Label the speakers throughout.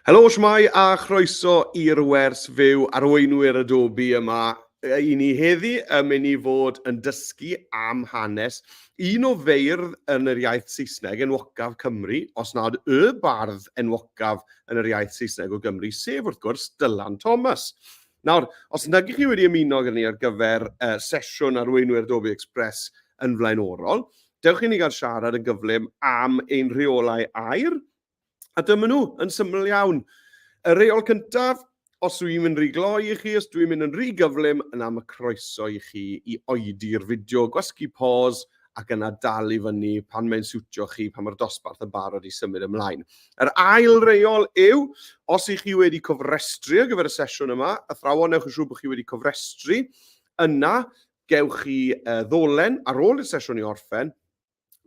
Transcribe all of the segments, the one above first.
Speaker 1: Helo, shmai a chroeso i'r wers fyw Arweinwyr Adobe yma. I ni heddi yn mynd i fod yn dysgu am hanes un o feirdd yn yr iaith Saesneg enwocaf Cymru, os nad y bardd enwocaf yn yr iaith Saesneg o Gymru, sef wrth gwrs Dylan Thomas. Nawr, os nag ych chi wedi ymuno gyda ni ar gyfer sesiwn Arweinwyr Adobe Express yn flaenorol, dewch i ni gael siarad yn gyflym am ein rheolau air, a dyma nhw yn syml iawn. Y reol cyntaf, os dwi'n mynd rhy gloi i chi, os dwi'n mynd yn rhy gyflym, yna mae croeso i chi i oedi'r fideo, gwasgu pause ac yna dal i fyny pan mae'n siwtio chi, pan mae'r dosbarth yn barod i symud ymlaen. Yr ail reol yw, os ych chi wedi cofrestru ar gyfer y sesiwn yma, athrawon ewch yn siŵr bod chi wedi cofrestru, yna gewch chi ddolen ar ôl y sesiwn i orffen,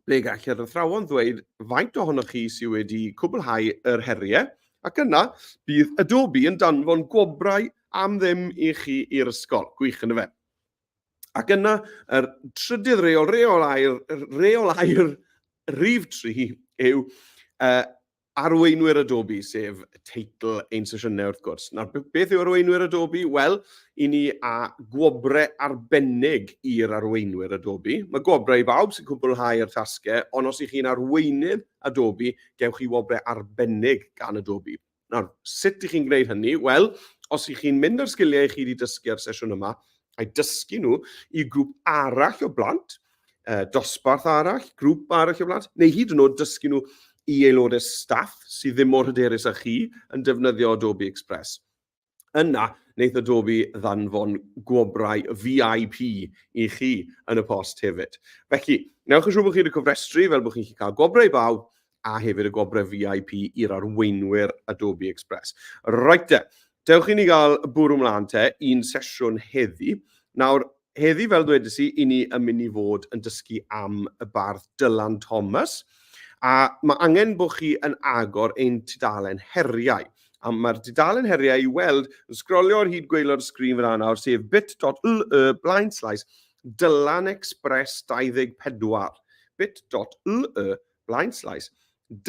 Speaker 1: ble gall yr athrawon ddweud faint ohonoch chi sydd wedi cwblhau yr heriau, ac yna bydd Adobe yn danfon gwobrau am ddim i chi i'r ysgol. Gwych yn y fe. Ac yna, yr trydydd reol air rhif 3 yw Arweinwyr Adobe, sef teitl ein sesiynau wrth gwrs. Nawr, beth yw Arweinwyr Adobe? Wel, i ni a gwobrau arbennig i'r Arweinwyr Adobe. Mae gwobrau i bawb sy'n cwblhau'r tasgau, ond os ych chi'n arweinydd Adobe, gewch chi wobrau arbennig gan Adobe. Nawr, sut ych chi'n gwneud hynny? Wel, os ych chi'n mynd ar sgiliau chi wedi dysgu ar sesiwn yma, a'i dysgu nhw i grŵp arall o blant, dosbarth arall, grŵp arall o blant, neu hyd yn oed dysgu nhw i aelodau staff sydd ddim mor hyderus â chi yn defnyddio Adobe Express. Yna, wneith Adobe ddanfon gwobrau VIP i chi yn y post hefyd. Felly, newch yn siŵr bod chi wedi cofrestru fel bod chi'n cael gwobrau bawb a hefyd y gwobrau VIP i'r arweinwyr Adobe Express. Right te, dewch i ni gael bwrw mlaen te, un sesiwn heddi. Nawr, heddi fel dwedais i ni yn mynd i fod yn dysgu am y bardd Dylan Thomas. A mae angen bod chi yn agor ein tudalen heriau. A mae'r tudalen heriau i weld yn sgrolio ar hyd gweilio'r sgrin fyna nawr, sef bit.ly// Dylan Express 24. bit.ly//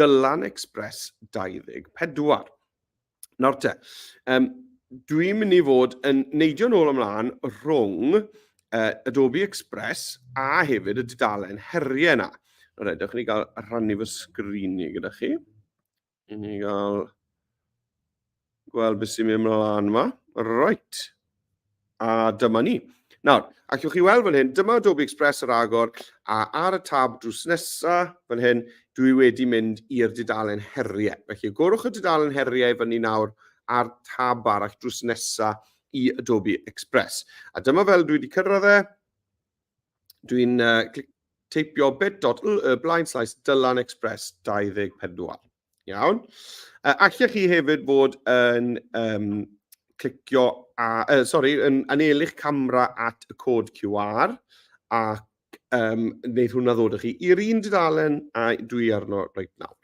Speaker 1: Dylan Express 24. Nawr te, dwi'n mynd i fod yn neidio nôl ymlaen rhwng Adobe Express a hefyd y tudalen heriau yna. Rhaid, dewch i ni gael rhannu fy sgrin i gyda chi. I ni gael gweld beth sy'n mynd ymlaen yma. Right. A dyma ni. Nawr, allwch chi weld fan hyn, dyma Adobe Express yr agor, a ar y tab drws nesaf fan hyn, dwi wedi mynd i'r dudalen heriau. Felly, gorwch y dudalen heriau fan ni nawr ar tab arall drws nesaf i Adobe Express. A dyma fel dwi wedi cyrraedd e. Dwi'n teipio bit.ly// Dylan Express 24. Iawn. Allech chi hefyd fod yn clicio, yn anelu'ch camera at y cod QR ac wneud hwnna ddod â chi i'r un dudalen a dwi arno reit nawr.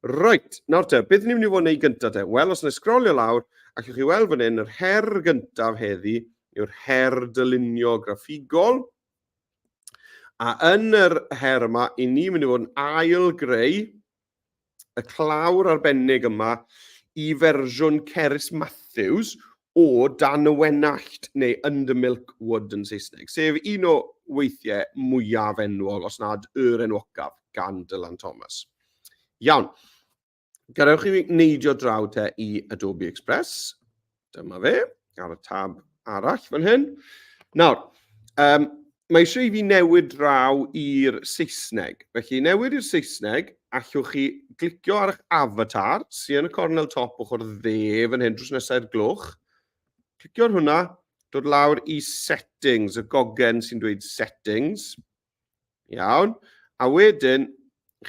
Speaker 1: Right, nawr te, beth ni'n mynd i fod yn neud gyntaf te? Wel, os yna sgrolio lawr, allwch chi weld fan hyn, yr her gyntaf heddi yw'r her dylunio graffigol. A yn yr her yma, i ni'n mynd i fod yn ail-greu y clawr arbennig yma i fersiwn Cerys Matthews o Dan y Wenallt neu Under Milk Wood yn Saesneg, sef un o weithiau mwyaf enwog, os nad yr enwocaf gan Dylan Thomas. Iawn, gadewch i neidio draw te i Adobe Express. Dyma fe, ar y tab arall fan hyn. Nawr, mae eisiau i fi newid draw i'r Saesneg. Felly, newid i'r Saesneg, allwch chi glicio ar eich avatar, sy'n yn y cornel top ochr dde fan hyn drws nesau'r gloch. Clicio ar hwnna, dod lawr i settings, y gogen sy'n dweud settings. Iawn. A wedyn,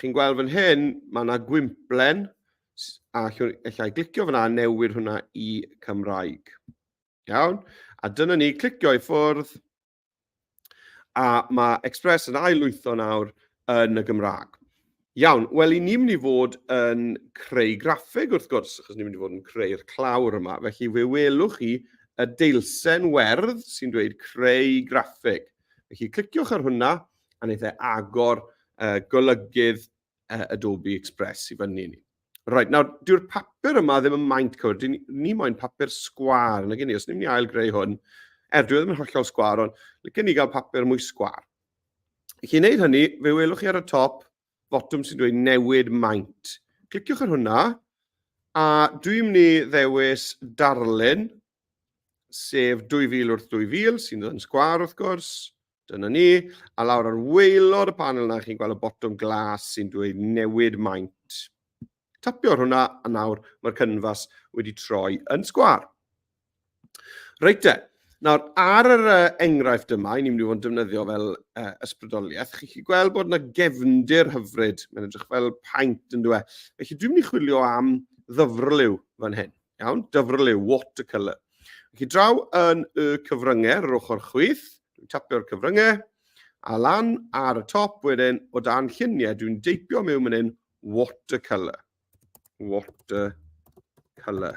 Speaker 1: chi'n gweld fan hyn, mae yna gwimplen, a allai glicio fan'na a newid hwnna i Cymraeg. Iawn. A dyna ni, clicio i ffwrdd, a mae Express yn ail-lwytho nawr yn y Gymraeg. Iawn, wel, i ni'n mynd i fod yn creu graffig wrth gwrs, achos ni'n mynd i fod yn creu'r clawr yma. Felly, fe welwch chi y deilsen werdd sy'n dweud creu graffig. Felly, cliciwch ar hwnna, a wneud agor golygydd Adobe Express i fyny ni. Right, nawr, dyw'r papur yma ddim yn maint cwrdd. Ni moyn papur sgwar. Nag ni, os ni'n mynd i ail greu hwn, dwi ddim yn hollol sgwar, ond lycan ni gael papur mwy sgwar. I chi wneud hynny, fe welwch chi ar y top, botwm sy'n dweud newid maint. Cliciwch ar hwnna, a dwi'n mynd i ddewis darlun, sef 2000 wrth 2000, sy'n dod yn sgwar wrth gwrs. Dyna ni, a lawr ar waelod y panel yna, chi'n gweld y botwm glas sy'n dweud newid maint. Tapio ar hwnna, a nawr mae'r canfas wedi troi yn sgwar. Reit te, nawr ar yr enghraifft yma, ni'n mynd i fod yn defnyddio fel ysbrydoliaeth, chi'n gweld bod yna gefndir hyfryd, mae'n edrych fel paint yn dweud. Felly dwi'n mynd i chwilio am ddyfrlyw fan hyn, iawn, dyfrlyw, watercolour. Felly draw yn y cyfryngau, yr ochr chwith, dwi'n tapio'r cyfryngau, a lan ar y top wedyn, o dan lluniau, dwi'n deipio mewn fan hyn, watercolour. Watercolour.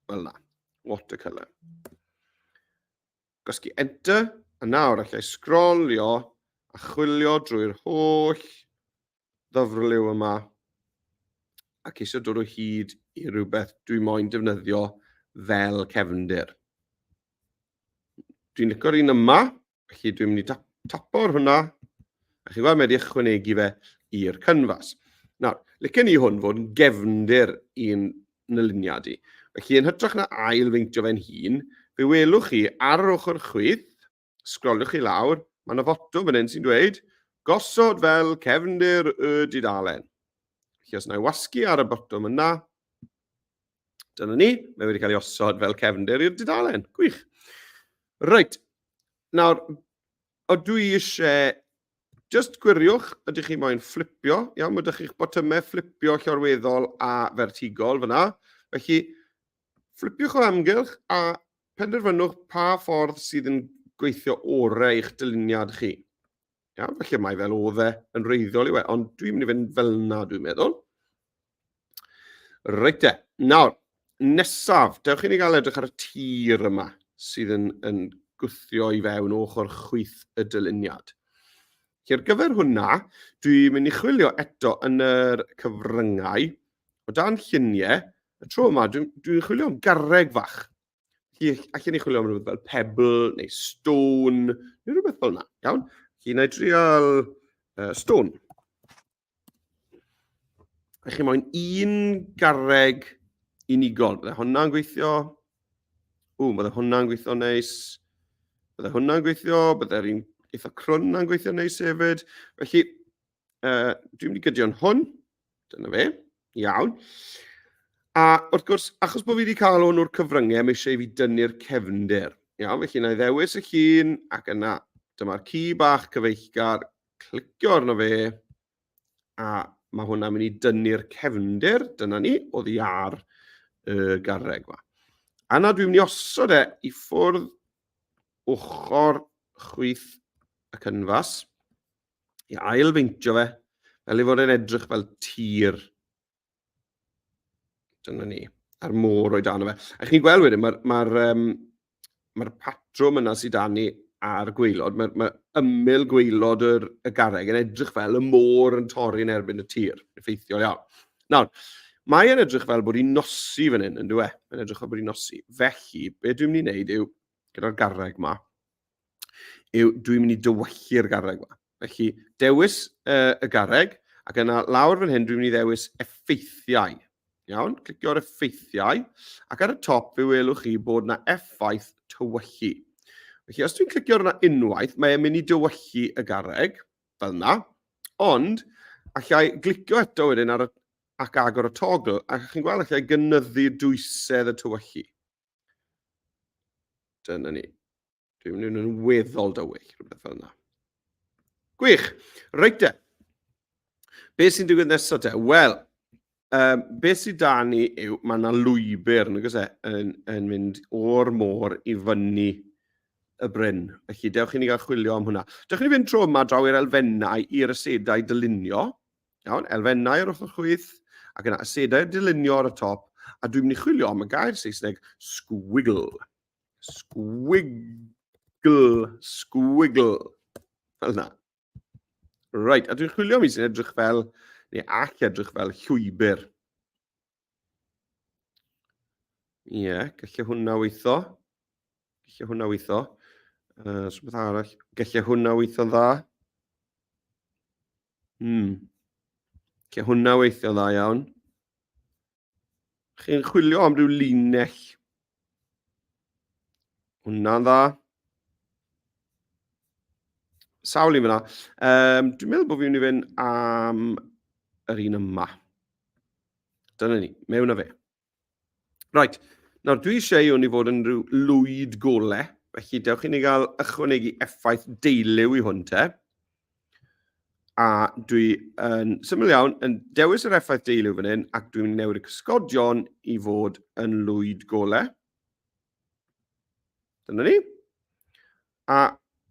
Speaker 1: Fel na, watercolour. Gosgi enter, a nawr allai sgrolio a chwilio drwy'r holl ddyfrlyw yma ac eisiau dod o hyd i rhywbeth dwi'n moyn defnyddio fel cefndir. Dwi'n licio'r un yma, felly dwi'n mynd i tapo'r hwnna, a chi'n gweld mae wedi ychwanegu fe i'r canfas. Nawr, licen ni hwn fod yn gefndir i'n nyluniad i. Felly, yn hytrach na ail feintio fe'n hun, fe welwch chi ar yr ochr chwith, sgroliwch chi lawr, mae yna fotwm fan hyn sy'n dweud, gosod fel cefndir y dudalen. Felly, os na i wasgu ar y botwm yna, dyna ni, mae wedi cael ei osod fel cefndir i'r dudalen. Gwych. Reit, nawr, o dwi eisiau just gwiriwch, ydych chi moyn fflipio, iawn, mae ydych chi'ch botymau fflipio llorweddol a vertigol fyna. Felly, flipiwch o amgylch a penderfynwch pa ffordd sydd yn gweithio orau i'ch dyluniad chi. Iawn, felly mae fel oedd e yn wreiddiol i we, ond dwi'n mynd i fynd fel yna, dwi'n meddwl. Reit te, nawr, nesaf, dewch chi ni gael edrych ar y tir yma sydd yn gwthio i fewn ochr chwith y dyluniad. Ar gyfer hwnna, dwi'n mynd i chwilio eto yn yr cyfryngau, o dan lluniau, y tro yma, dwi'n chwilio am garreg fach. Allen ni chwilio am rhywbeth fel pebble, neu stone, neu rhywbeth fel yna, iawn? Felly, na i drial stone. Chi moyn un garreg unigol. Bydde hwnna'n gweithio? Bydde hwnna'n gweithio neis. Bydde hwnna'n gweithio, bydde'r un eitha crwn na'n gweithio neis hefyd. Felly, dwi'n mynd i gydio'n hwn. Dyna fe. Iawn. A wrth gwrs, achos bod fi wedi cael hwn o'r cyfryngau, mae eisiau i fi dynnu'r cefndir. Iawn, felly na i ddewis y llun, ac yna, dyma'r ci bach cyfeillgar, clicio arno fe, a mae hwnna'n mynd i dynnu'r cefndir, dyna ni, oddi ar y garreg yma. A na dwi'n mynd i osod e i ffwrdd ochr chwith y canfas, i ailfeintio fe, fel i fod yn edrych fel tir. Dyna ni, a'r môr o'i dan o fe. A chi'n gweld wedyn, mae'r patrwm yna sydd dan ni ar gwaelod, mae ymyl gwaelod y garreg yn edrych fel y môr yn torri yn erbyn y tir, effeithiol iawn. Nawr, mae'n edrych fel bod hi'n nosi fan hyn, yn dwi? Mae'n edrych fel bod hi'n nosi. Felly, be dwi'n mynd i wneud yw, gyda'r garreg yma, dwi'n mynd i dywyllu'r garreg yma. Felly, dewis y garreg, ac yna lawr fan hyn, dwi'n mynd i ddewis effeithiau. Iawn, clicio ar effeithiau, ac ar y top fe welwch chi bod yna effaith tywyllu. Felly, os dwi'n clicio arna unwaith, mae'n mynd i dywyllu y garreg, fel yna, ond allai glicio eto wedyn ac agor y togl, ac chi'n gweld allai gynyddu dwysedd y tywyllu. Dyna ni. Dwi'n mynd yn weddol dywyll, rhywbeth fel yna. Gwych, reit de. Be sy'n digwydd nesaf te? Wel, beth sydd da ni yw, mae yna lwybr yn mynd o'r môr i fyny y bryn. Felly, dewch i ni gael chwilio am hwnna. Dewch i ni fynd tro yma draw i'r elfennau i'r asedau dylunio. Iawn, elfennau ar ochr chwith, ac yna asedau dylunio ar y top, a dwi'n mynd i chwilio am y gair Saesneg squiggle. Squiggle. Fel yna. Right, a dwi'n chwilio am un sy'n edrych fel, neu all edrych fel llwybr. Ie, gallai hwnna weithio. Gallai hwnna weithio. Rhywbeth arall. Gallai hwnna weithio dda. Gallai hwnna weithio dda iawn. Chi'n chwilio am ryw linell. Hwnna'n dda. Sawl un fyna. Dwi'n meddwl bod fi'n mynd i fynd am yr un yma. Dyna ni, mewn â fe. Right, nawr dwi eisiau hwn i fod yn rhyw lwyd golau, felly dewch i ni gael ychwanegu effaith deilyw i hwn te. A dwi yn syml iawn yn dewis yr effaith deilyw fan hyn ac dwi'n newid y cysgodion i fod yn lwyd golau. Dyna ni. A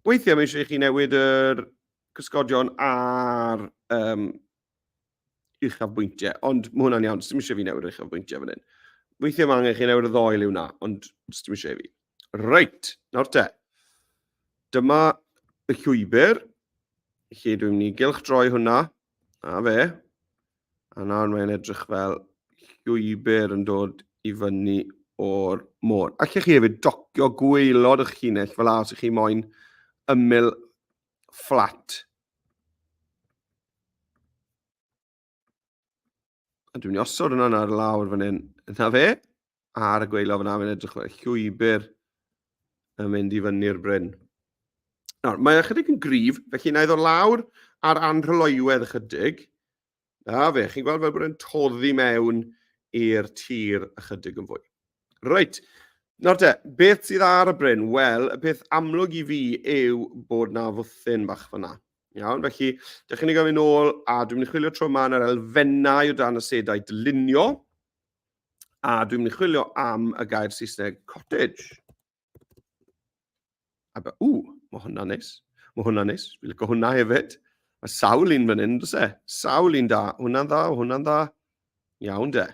Speaker 1: weithiau mae eisiau chi newid yr cysgodion ar uchafbwyntiau, ond mae hwnna'n iawn, dim eisiau fi newid yr uchafbwyntiau fan hyn. Weithiau mae angen chi newid y ddoi liw na, ond dim eisiau fi. Reit, nawr te. Dyma y llwybr. Felly dwi'n mynd i gylchdroi hwnna, a fe. A nawr mae'n edrych fel llwybr yn dod i fyny o'r môr. Allech chi hefyd docio gwaelod eich llinell fel as ych chi moyn ymyl fflat. A dwi'n mynd i osod hwnna ar lawr fan hyn. Yna fe. Ar y gwaelod fyna mae'n edrych fel llwybr yn mynd i fyny'r bryn. Nawr, mae ychydig yn gryf, felly na i ddod lawr ar anrhyloiwedd ychydig. A fe, chi'n gweld fel bod e'n toddi mewn i'r tir ychydig yn fwy. Reit, nawr te, beth sydd ar y bryn? Wel, y peth amlwg i fi yw bod na fwthyn bach fyna. Iawn, felly, dych chi'n ei gofyn ôl, a dwi'n mynd i chwilio tro yma ar elfennau o dan y sedau dylunio, a dwi'n mynd i chwilio am y gair Saesneg cottage. A be, mae hwnna'n neis. Mae hwnna'n neis. Fi'n licio hwnna hefyd. Mae sawl un fan hyn, dos e? Sawl un da. Hwnna'n dda, hwnna'n dda. Iawn de.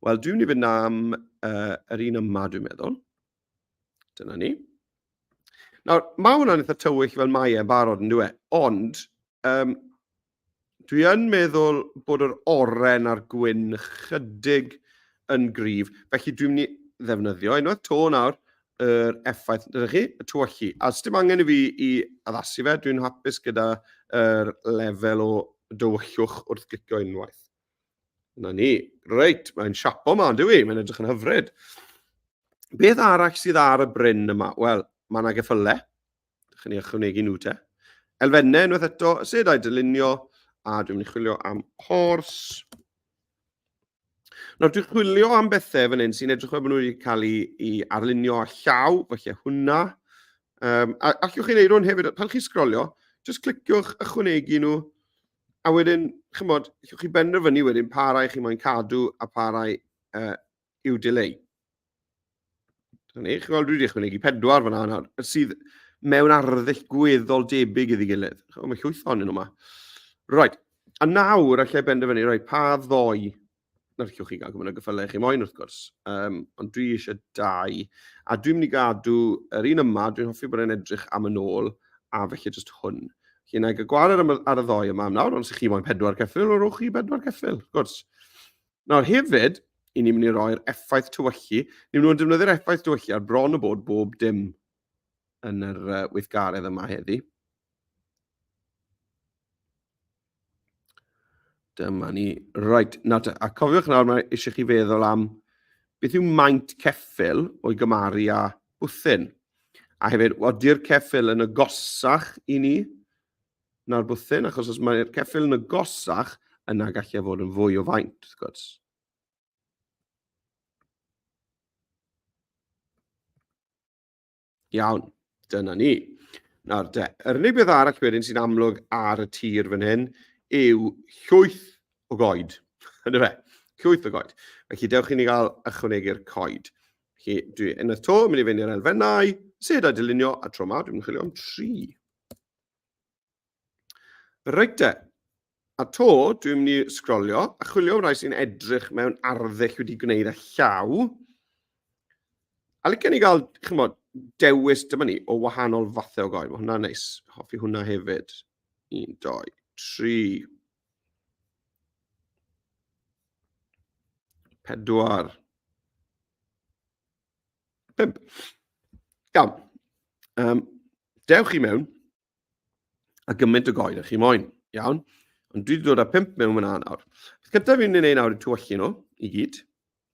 Speaker 1: Wel, dwi'n mynd i fynd am yr un yma, dwi'n meddwl. Dyna ni. Nawr, mae hwnna'n eitha tywyll fel mae e'n barod yn dweud. Ond, dwi yn meddwl bod yr oren a'r gwyn chydig yn gryf. Felly dwi'n mynd i ddefnyddio unwaith to nawr yr effaith, dydych chi, y tywyllu. A os dim angen i fi i addasu fe, dwi'n hapus gyda yr lefel o dywyllwch wrth glicio unwaith. Yna ni. Reit, mae'n siapo ma, dyw i, mae'n edrych yn hyfryd. Beth arall sydd ar y bryn yma? Wel, mae yna geffylau. Dych chi'n ychwanegu nhw te. Elfennau, unwaith eto, y sedau dylunio, a dwi'n mynd i chwilio am hors. Nawr, dwi'n chwilio am bethau fan hyn sy'n edrych fel bod nhw wedi cael ei arlunio â llaw, felly hwnna. Allwch chi wneud hwn hefyd, pan chi'n sgrolio, jyst cliciwch ychwanegu nhw, a wedyn, chymod, allwch chi benderfynu wedyn pa rai chi moyn cadw a pa rai i'w dileu. Chi'n gweld, dwi wedi ychwanegu 4 fan'na nawr, sydd mewn arddull gweddol debyg iddi gilydd. Mae llwyth ohonyn nhw yma. Right, a nawr allai benderfynu, pa ddoi na'r llwch chi gael gwybod y gyffylau chi moyn wrth gwrs. Ond dwi eisiau 2. A dwi'n mynd i gadw yr un yma, dwi'n hoffi bod e'n edrych am yn ôl, a felly jyst hwn. Felly na i gael gwared ar y ddoi yma am nawr, ond sy'ch chi moyn 4 ceffyl, o rowch chi 4 ceffyl, wrth gwrs. Nawr hefyd, i ni'n mynd i roi'r effaith tywyllu. Ni'n mynd i defnyddio'r effaith tywyllu ar bron o bod bob dim yn yr weithgaredd yma heddi. Dyma ni. Right, nawr, a cofiwch nawr, mae eisiau chi feddwl am beth yw maint ceffyl o'i gymaru â bwthyn. A hefyd, ydy'r ceffyl yn agosach i ni na'r bwthyn, achos os mae'r ceffyl yn agosach, yna gallai fod yn fwy o faint, wrth gwrs. Iawn, dyna ni. Nawr, yr unig beth arall wedyn sy'n amlwg ar y tir fan hyn yw llwyth o goed. Yna fe, llwyth o goed. Felly dewch i ni gael ychwanegu'r coed. Felly dwi unwaith to, mynd i fynd i'r elfennau, sedau dylunio, a tro yma, dwi'n mynd chwilio am 3. Reit te. A to, dwi'n mynd i sgrolio, a chwilio am rai sy'n edrych mewn arddull wedi gwneud â llaw. A licen ni gael, chymod, dewis dyma ni o wahanol fathau o goed. Mae hwnna'n neis. Hoffi hwnna hefyd. 1, 2, 3. 4. 5. Iawn. Dewch chi mewn a gymaint o goed chi moyn. Iawn. Ond dwi wedi dod â 5 mewn fyna nawr. Gyda fi'n ei nawr i tywellu nhw i gyd.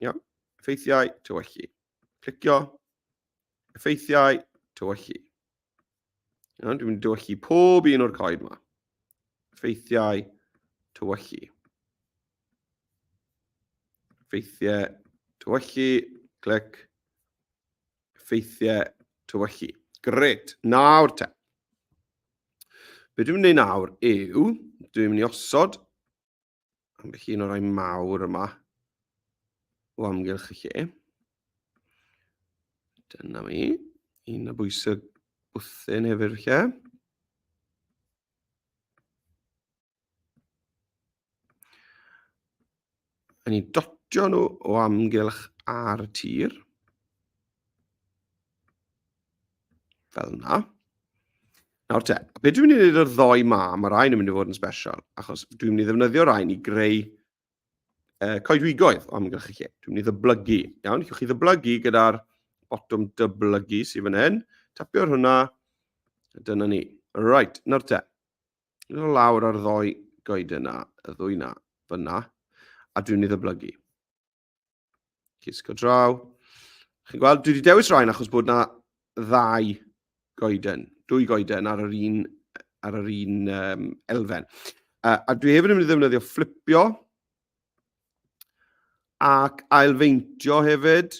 Speaker 1: Iawn. Effeithiau tywellu. Clicio. Effeithiau tywellu. Iawn. Dwi'n mynd i tywellu pob un o'r coed yma. Effeithiau tywellu. Effeithiau tywellu. Clic. Effeithiau tywellu. Gret. Nawr te. Be dwi'n mynd i nawr yw, dwi'n mynd i osod ambell un o'r rai mawr yma o amgylch y lle. Dyna mi. Un o bwysig bwthyn hefyd lle. A ni dotio nhw o amgylch ar y tir. Fel yna. Nawr te, be dwi'n mynd i wneud yr ddoi ma, mae rhain yn mynd i fod yn special, achos dwi'n mynd i ddefnyddio rhain i greu coedwigoedd o amgylch y lle. Dwi'n mynd i ddyblygu. Iawn, chi'ch chi ddyblygu gyda'r botwm dyblygu sydd fan hyn. Tapio'r hwnna, dyna ni. Right, nawr te. Dwi'n dod lawr ar ddoi goed yna, y ddwy na, fyna, a dwi'n mynd i ddyblygu. Cisgo draw. Chi'n gweld, dwi wedi dewis rhain achos bod na ddau goeden, 2 goeden ar yr un elfen. A dwi hefyd yn mynd i ddefnyddio fflipio ac ailfeintio hefyd.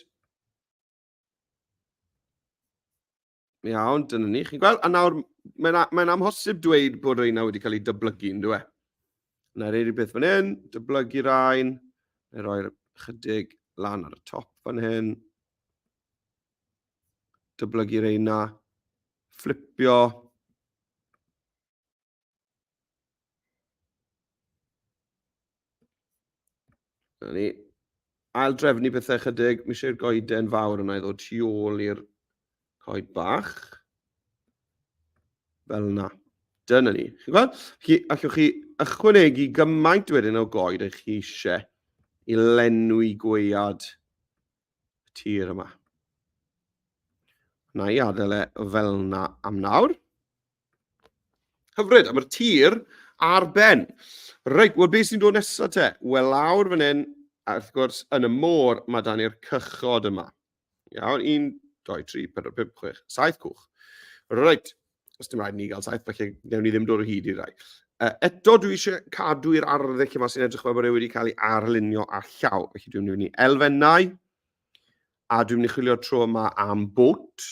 Speaker 1: Iawn, dyna ni. Chi'n gweld? A nawr, mae'n amhosib dweud bod rhain wedi cael ei dyblygu, ynddo e? Yna rhaid i beth fan hyn, dyblygu rhain, neu roi'r chydig lan ar y top fan hyn. Dyblygu rhain na. Fflipio. Dyna ni. Ail drefnu pethau chydig. Mi eisiau'r goeden fawr yna i ddod tu ôl i'r coed bach. Fel yna. Dyna ni. Chi'n gweld? Allwch chi ychwanegu gymaint wedyn o goed eich chi eisiau i lenwi gwead y tir yma. Na i adael e fel yna am nawr. Hyfryd, a mae'r tir ar ben. Reit, wel beth sy'n dod nesaf te? Wel lawr fan hyn, a wrth gwrs yn y môr mae dan ni'r cychod yma. Iawn, 1, 2, 3, 4, 5, 6, 7 cwch. Reit, os dim rhaid ni gael 7, felly newn ni ddim dod o hyd i'r rai. Eto dwi eisiau cadw'r arddull yma sy'n edrych fel bod e wedi cael ei arlunio a llaw. Felly dwi'n mynd i elfennau. A dwi'n mynd i chwilio tro yma am bot,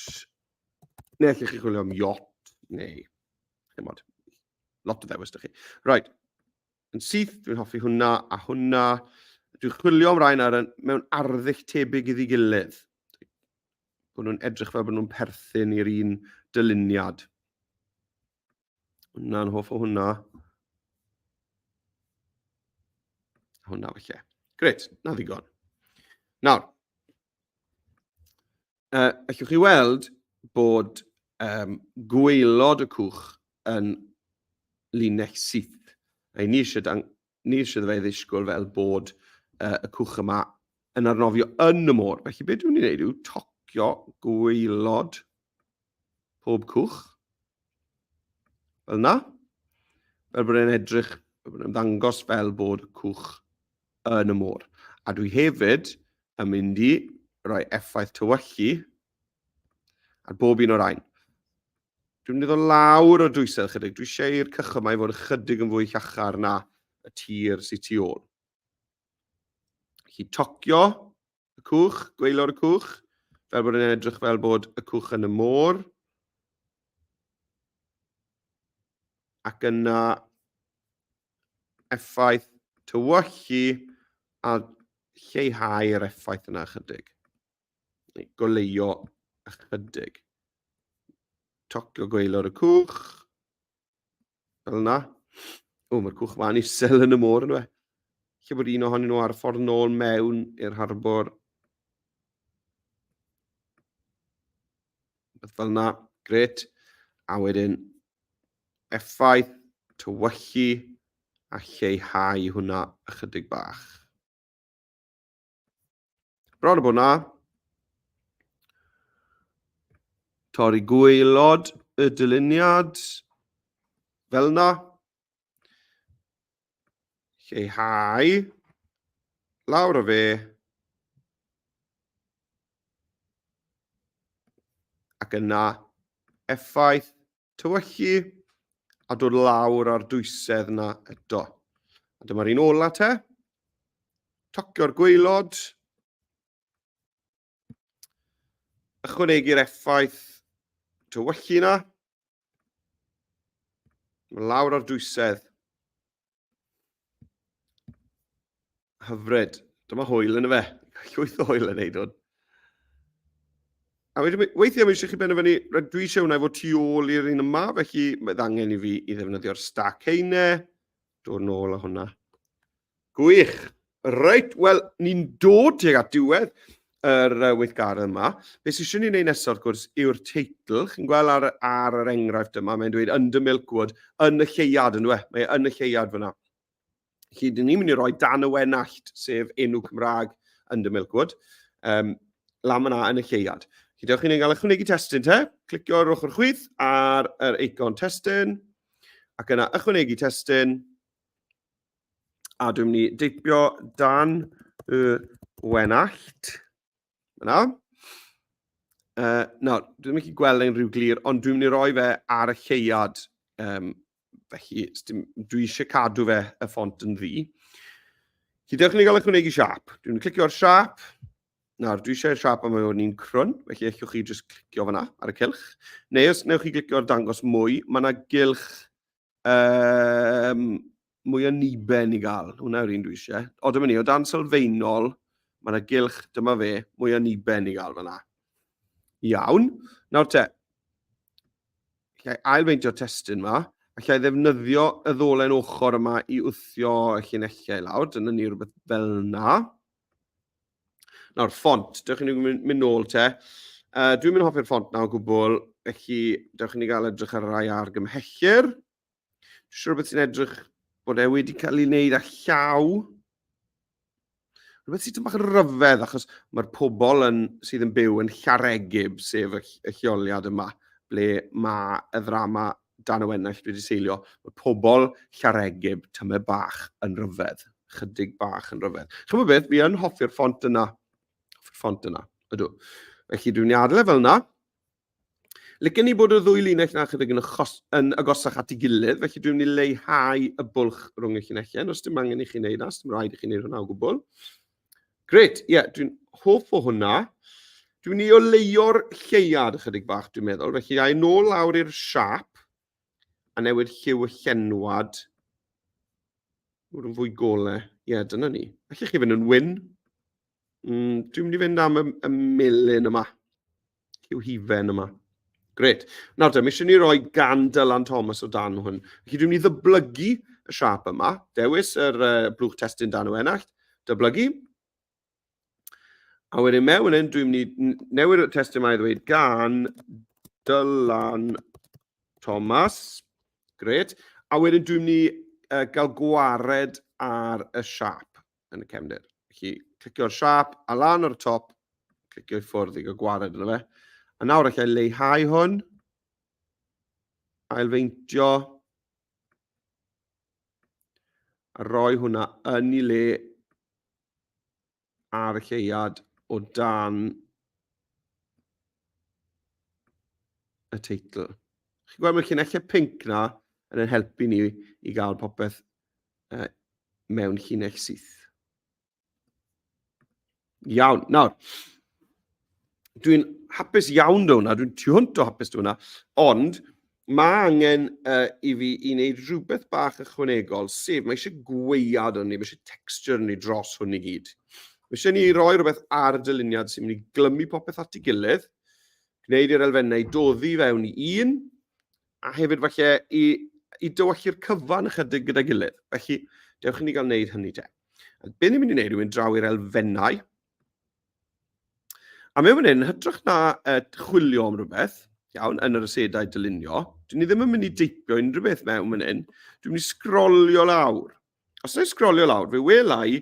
Speaker 1: neu allwch chi chwilio am yacht, neu, chymod, lot o ddewis dych chi. Right, yn syth, dwi'n hoffi hwnna a hwnna. Dwi'n chwilio am rhain mewn arddull tebyg iddi gilydd. Bod nhw'n edrych fel bod nhw'n perthyn i'r un dyluniad. Hwnna'n hoff o hwnna. Hwnna felly. Gret, na ddigon. Nawr, allwch chi weld bod gwaelod y cwch yn linell syth. A ni eisiau fe ddisgwyl fel bod y cwch yma yn arnofio yn y môr. Felly beth dwi'n ei wneud yw tocio gwaelod pob cwch. Fel yna. Fel bod e'n edrych, bod e'n ddangos fel bod y cwch yn y môr. A dwi hefyd yn mynd i rhoi effaith tywellu ar bob un o'r rhain. Dwi'n mynd i ddod lawr o dwysedd chydig. Dwi eisiau i'r cychod yma i fod ychydig yn fwy llachar na y tir sy'n tu ôl. Felly tocio y cwch, gwaelod y cwch, fel bod e'n edrych fel bod y cwch yn y môr. Ac yna effaith tywellu a lleihau'r effaith yna ychydig. Goleio ychydig. Tocio gwaelod y cwch. Fel yna. O, mae'r cwch ma'n isel yn y môr yn yw e. Lle bod un ohonyn nhw ar ffordd nôl mewn i'r harbwr. Beth fel yna. Gret. A wedyn effaith tywellu a lleihau hwnna ychydig bach. Bron o bod na. torri gwaelod y dyluniad, fel yna. Lleihau, lawr o fe, ac yna effaith tywyllu, a dod lawr ar dwysedd yna eto. A dyma'r un ola te. Tocio'r gwaelod. Ychwanegu'r effaith tywyllu yna. Lawr ar dwysedd. Hyfryd. Dyma hwyl yn y fe. Llwyth o hwyl yn neud hwn. A weithiau mae eisiau chi benderfynu, dwi eisiau hwnna fod tu ôl i'r un yma, felly mae angen i fi i ddefnyddio'r stac heinau. Dod nôl â hwnna. Gwych. Reit, wel, ni'n dod tuag at diwedd yr weithgaredd yma. Be sy'n eisiau ni'n neud nesaf, wrth gwrs, yw'r teitl. Chi'n gweld ar yr enghraifft yma, mae'n dweud under milkwood, yn y lleiad yn dweud. Mae yn y lleiad fyna. Felly, dyn ni'n mynd i roi dan y wenallt, sef enw Cymraeg under milkwood, lam yna yn y lleiad. Felly, dewch chi'n gael ychwanegu testyn te. Clicio ar ochr chwith ar yr eicon testyn. Ac yna ychwanegu testyn. A dwi'n mynd i deipio dan y wenallt. Yna. Nawr, dwi'n mynd i gweld ein rhyw glir, ond dwi'n mynd i roi fe ar y lleiad. Felly, dwi eisiau cadw fe y ffont yn ddi. Felly, dewch chi'n gael ychwanegu siap. Dwi'n mynd i clicio ar siap. Nawr, dwi eisiau'r siap yma o'n i'n crwn, felly allwch chi jyst clicio fan'na ar y cylch. Neu os newch chi clicio ar dangos mwy, mae yna gylch mwy o niben i gael. Hwna yw'r un dwi eisiau. O, dyma ni, o dan sylfaenol, mae yna gylch, dyma fe, mwy o niben i gael fan'na. Iawn. Nawr te, allai ailfeintio'r testyn yma, allai ddefnyddio y ddolen ochr yma i wthio y llinellau lawr, dyna ni rhywbeth fel yna. Nawr, ffont, dewch chi'n mynd nôl te. Dwi'n mynd hoffi'r ffont na o gwbl, felly dewch chi'n gael edrych ar rai argymhellyr. Dwi'n siŵr beth sy'n edrych bod e wedi cael ei wneud â llaw. Rhywbeth sy'n bach yn ryfedd, achos mae'r pobl sydd yn byw yn llaregib, sef y lleoliad yma, ble mae y ddrama dan y wenallt wedi seilio. Mae pobl llaregib tymed bach yn ryfedd, chydig bach yn ryfedd. Chymod beth, fi yn hoffi'r ffont yna. Ydw. Felly dwi'n adael fel yna. Licen ni bod y ddwy linell na chydig yn agosach at ei gilydd, felly dwi'n mynd i leihau y bwlch rhwng y llinellau. Os dim angen i chi wneud na, os dim rhaid i chi wneud hwnna o gwbl. Gret, ie, dwi'n hoff o hwnna. Dwi'n mynd i oleio'r lleiad ychydig bach, dwi'n meddwl. Felly, ai nôl lawr i'r siap, a newid lliw y llenwad. Dwi'n yn fwy golau. Ie, dyna ni. Felly chi fynd yn wyn. Dwi'n mynd i fynd am y melyn yma. Lliw hifen yma. Gret. Nawr te, mi eisiau ni roi gan Dylan Thomas o dan hwn. Felly dwi'n mynd i ddyblygu y siap yma. Dewis yr blwch testyn dan y wenallt. Dyblygu. A wedyn mewn yn, dwi'n mynd i newid y testyn yma i ddweud gan Dylan Thomas. Gret. A wedyn dwi'n mynd i gael gwared ar y siap yn y cefndir. Felly, clicio'r siap, a lan o'r top, clicio i ffwrdd i gael gwared yna fe. A nawr allai leihau hwn, ailfeintio, a roi hwnna yn ei le ar y lleiad o dan y teitl. Chi'n gweld mae'r llinellau pinc na yn helpu ni i gael popeth mewn llinell syth. Iawn. Nawr, dwi'n hapus iawn da hwnna, dwi'n tu hwnt o hapus da hwnna, ond mae angen i fi i wneud rhywbeth bach ychwanegol, sef mae eisiau gweuad o'n ni, mae eisiau texture ni dros hwn i gyd. Mae eisiau ni roi rhywbeth ar y dyluniad sy'n mynd i glymu popeth at ei gilydd, gwneud i'r elfennau doddi fewn i un, a hefyd falle i dywallu'r cyfan ychydig gyda'i gilydd. Felly, dewch i ni gael wneud hynny te. Be ni'n mynd i wneud yw mynd draw i'r elfennau. A mewn hyn, hytrach na chwilio am rhywbeth, iawn, yn yr asedau dylunio, dwi'n ddim yn mynd i deipio unrhyw beth mewn hyn, dwi'n mynd i sgrolio lawr. Os dwi'n sgrolio lawr, fe welai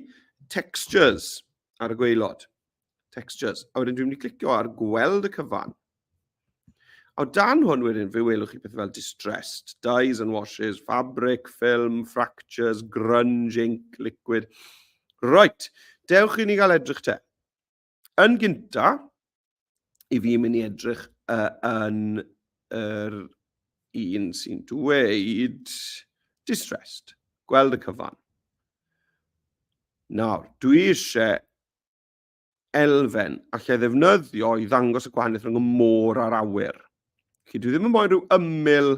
Speaker 1: textures ar y gwaelod. Textures. A wedyn dwi'n mynd i clicio ar gweld y cyfan. A dan hwn wedyn, fe welwch chi pethau fel distressed, dyes and washes, fabric, film, fractures, grunge, ink, liquid. Right, dewch i ni gael edrych te. Yn gynta, i fi mynd i edrych yn yr un sy'n dweud distressed, gweld y cyfan. Nawr, dwi eisiau elfen allai ddefnyddio i ddangos y gwahaniaeth rhwng y môr a'r awyr. Dwi ddim yn moyn rhyw ymyl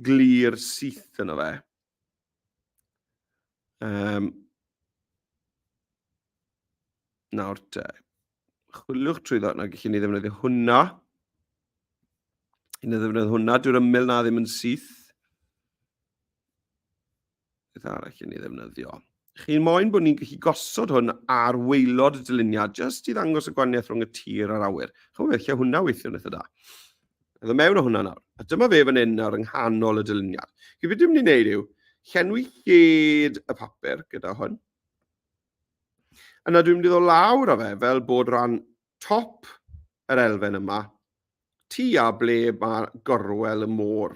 Speaker 1: glir syth yno fe. Nawr te, chwiliwch trwy ddod, na gallwn ni ddefnyddio hwnna. Un o ddefnyddio hwnna, dyw'r ymyl na ddim yn syth. Beth arall yn ei ddefnyddio. Chi'n moyn bod ni'n gallu gosod hwn ar waelod y dyluniad, jyst i ddangos y gwahaniaeth rhwng y tir a'r awyr. Chwn beth, lle hwnna weithio yn eitha da. Ydw mewn o hwnna nawr. A dyma fe fan hyn nawr yng nghanol y dyluniad. Beth dwi'n mynd i wneud yw, llenwi lled y papur gyda hwn. Yna dwi'n mynd i ddod lawr o fe fel bod rhan top yr elfen yma, tua ble mae gorwel y môr.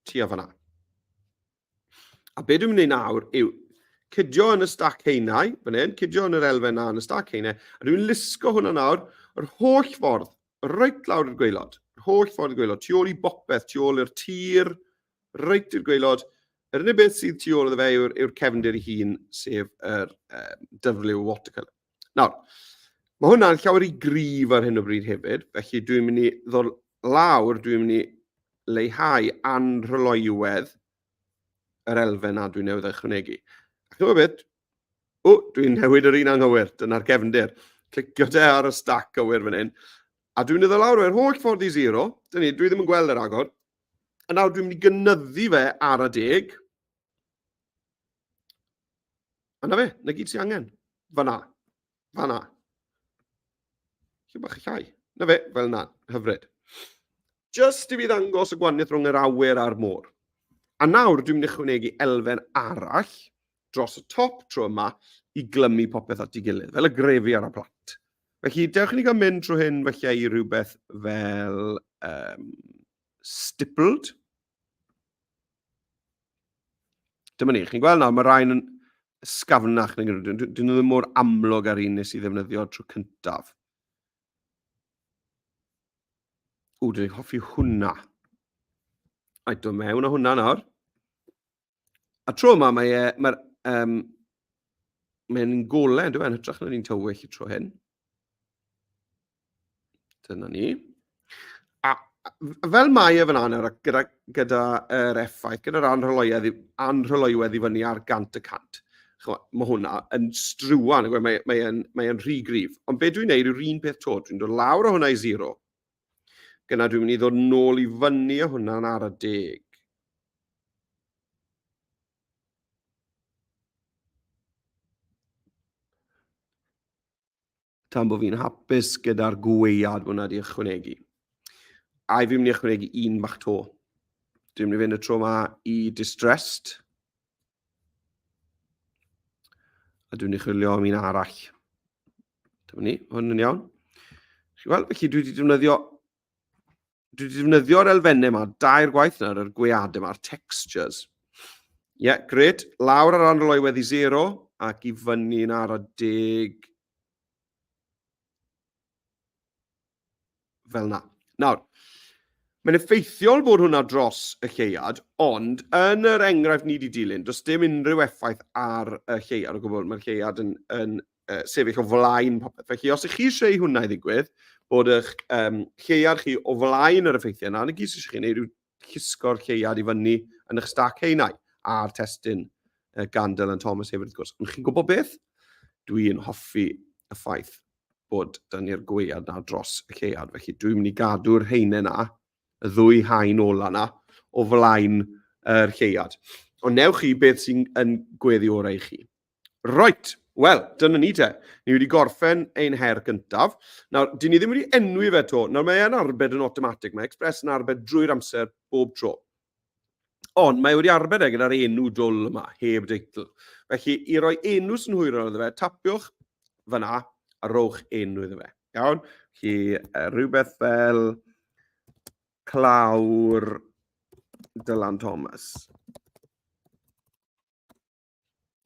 Speaker 1: Tua fanna. A be dwi'n mynd i nawr yw cydio yn y stac heinau, fan hyn, cydio yn yr elfen na yn y stac heinau, a dwi'n lusgo hwnna nawr yr holl ffordd, reit lawr i'r gwaelod, yr holl ffordd i'r gwaelod, tu ôl i bopeth, tu ôl i'r tir, reit i'r gwaelod. Yr unig beth sydd tu ôl iddo fe yw'r cefndir ei hun, sef yr dyfliw watercolour. Nawr, mae hwnna'n llawer i gryf ar hyn o bryd hefyd, felly dwi'n mynd i ddod lawr, dwi'n mynd i leihau anrhyloiwedd yr elfen na dwi'n newydd ychwanegu. Ac dwi'n beth, dwi'n newid yr un anghywir, dyna'r cefndir. Clicio te ar y stac gywir fan hyn. A dwi'n mynd i ddod lawr o'r holl ffordd i 0. Dwi ddim yn gweld yr agor. A nawr dwi'n mynd i gynyddu fe ar y 10. A na fe, na gyd sy'n angen. Fanna. Fanna. Lle bach y llai. Na fe, fel na, hyfryd. Just i fi ddangos y gwahaniaeth rhwng yr awyr a'r môr. A nawr dwi'n mynd i ychwanegu elfen arall dros y top tro yma i glymu popeth at ei gilydd, fel y grefi ar y plant. Felly, dewch i ni gael mynd trwy hyn felly i rhywbeth fel stippled. Dyma ni, chi'n gweld nawr, mae rhain yn ysgafnach. Dyn nhw ddim mor amlwg ar un nes i ddefnyddio trwy cyntaf. Dwi'n hoffi hwnna. A'i dod mewn o hwnna nawr. A tro yma, mae'n golau, dwi'n hytrach na ni'n tywyll i tro hyn. Dyna ni. A fel mae e fan anna, gyda'r effaith, gyda'r anrhyloiwedd i fyny ar 100%. Mae hwnna yn strwan, mae'n rhy gryf. Ond be dwi'n neud yw'r un peth to, dwi'n dod lawr o hwnna i 0. Gyna dwi'n mynd i ddod nôl i fyny o hwnna'n ar y 10. Tan bod fi'n hapus gyda'r gweuad hwnna wedi ychwanegu. A fi'n mynd i ychwanegu un bach to. Dwi'n mynd i fynd y tro yma i distressed. A dwi'n mynd i chwilio am un arall. Dyma ni, hwn yn iawn. Wel, felly dwi wedi defnyddio'r elfennau yma, 2 gwaith yna, yr gweadau yma, textures. Ie, gret. Lawr ar anrhyloiwedd i 0 ac i fyny ar y 10. Fel na. Nawr, mae'n effeithiol bod hwnna dros y lleiad, ond yn yr enghraifft ni wedi dilyn, does dim unrhyw effaith ar y lleiad o gwbl. Mae'r lleiad yn sefyll o flaen popeth. Felly, os ych chi eisiau hwnna i ddigwydd, bod eich lleiad chi o flaen yr effeithiau yna, yn y gyd sy'n chi wneud yw llusgo'r lleiad i fyny yn eich stac heinau a'r testyn gan Dylan Thomas hefyd wrth gwrs. Ond chi'n gwybod beth? Dwi'n hoffi y ffaith bod da ni'r gwead na dros y lleiad. Felly dwi'n mynd i gadw'r heinau na, y 2 haen ola na, o flaen yr lleiad. Ond newch chi beth sy'n gweddi orau i chi. Right, wel, dyna ni te. Ni wedi gorffen ein her gyntaf. Nawr, dyn ni ddim wedi enwi fe to. Nawr, mae e'n arbed yn automatic. Mae Express yn arbed drwy'r amser bob tro. Ond mae wedi arbed gyda'r enw dwl yma, heb deitl. Felly, i roi enw sy'n hwyr iddo fe, tapiwch fyna a rhowch enw iddo fe. Iawn? Felly, rhywbeth fel cwblhau'r Dylan Thomas.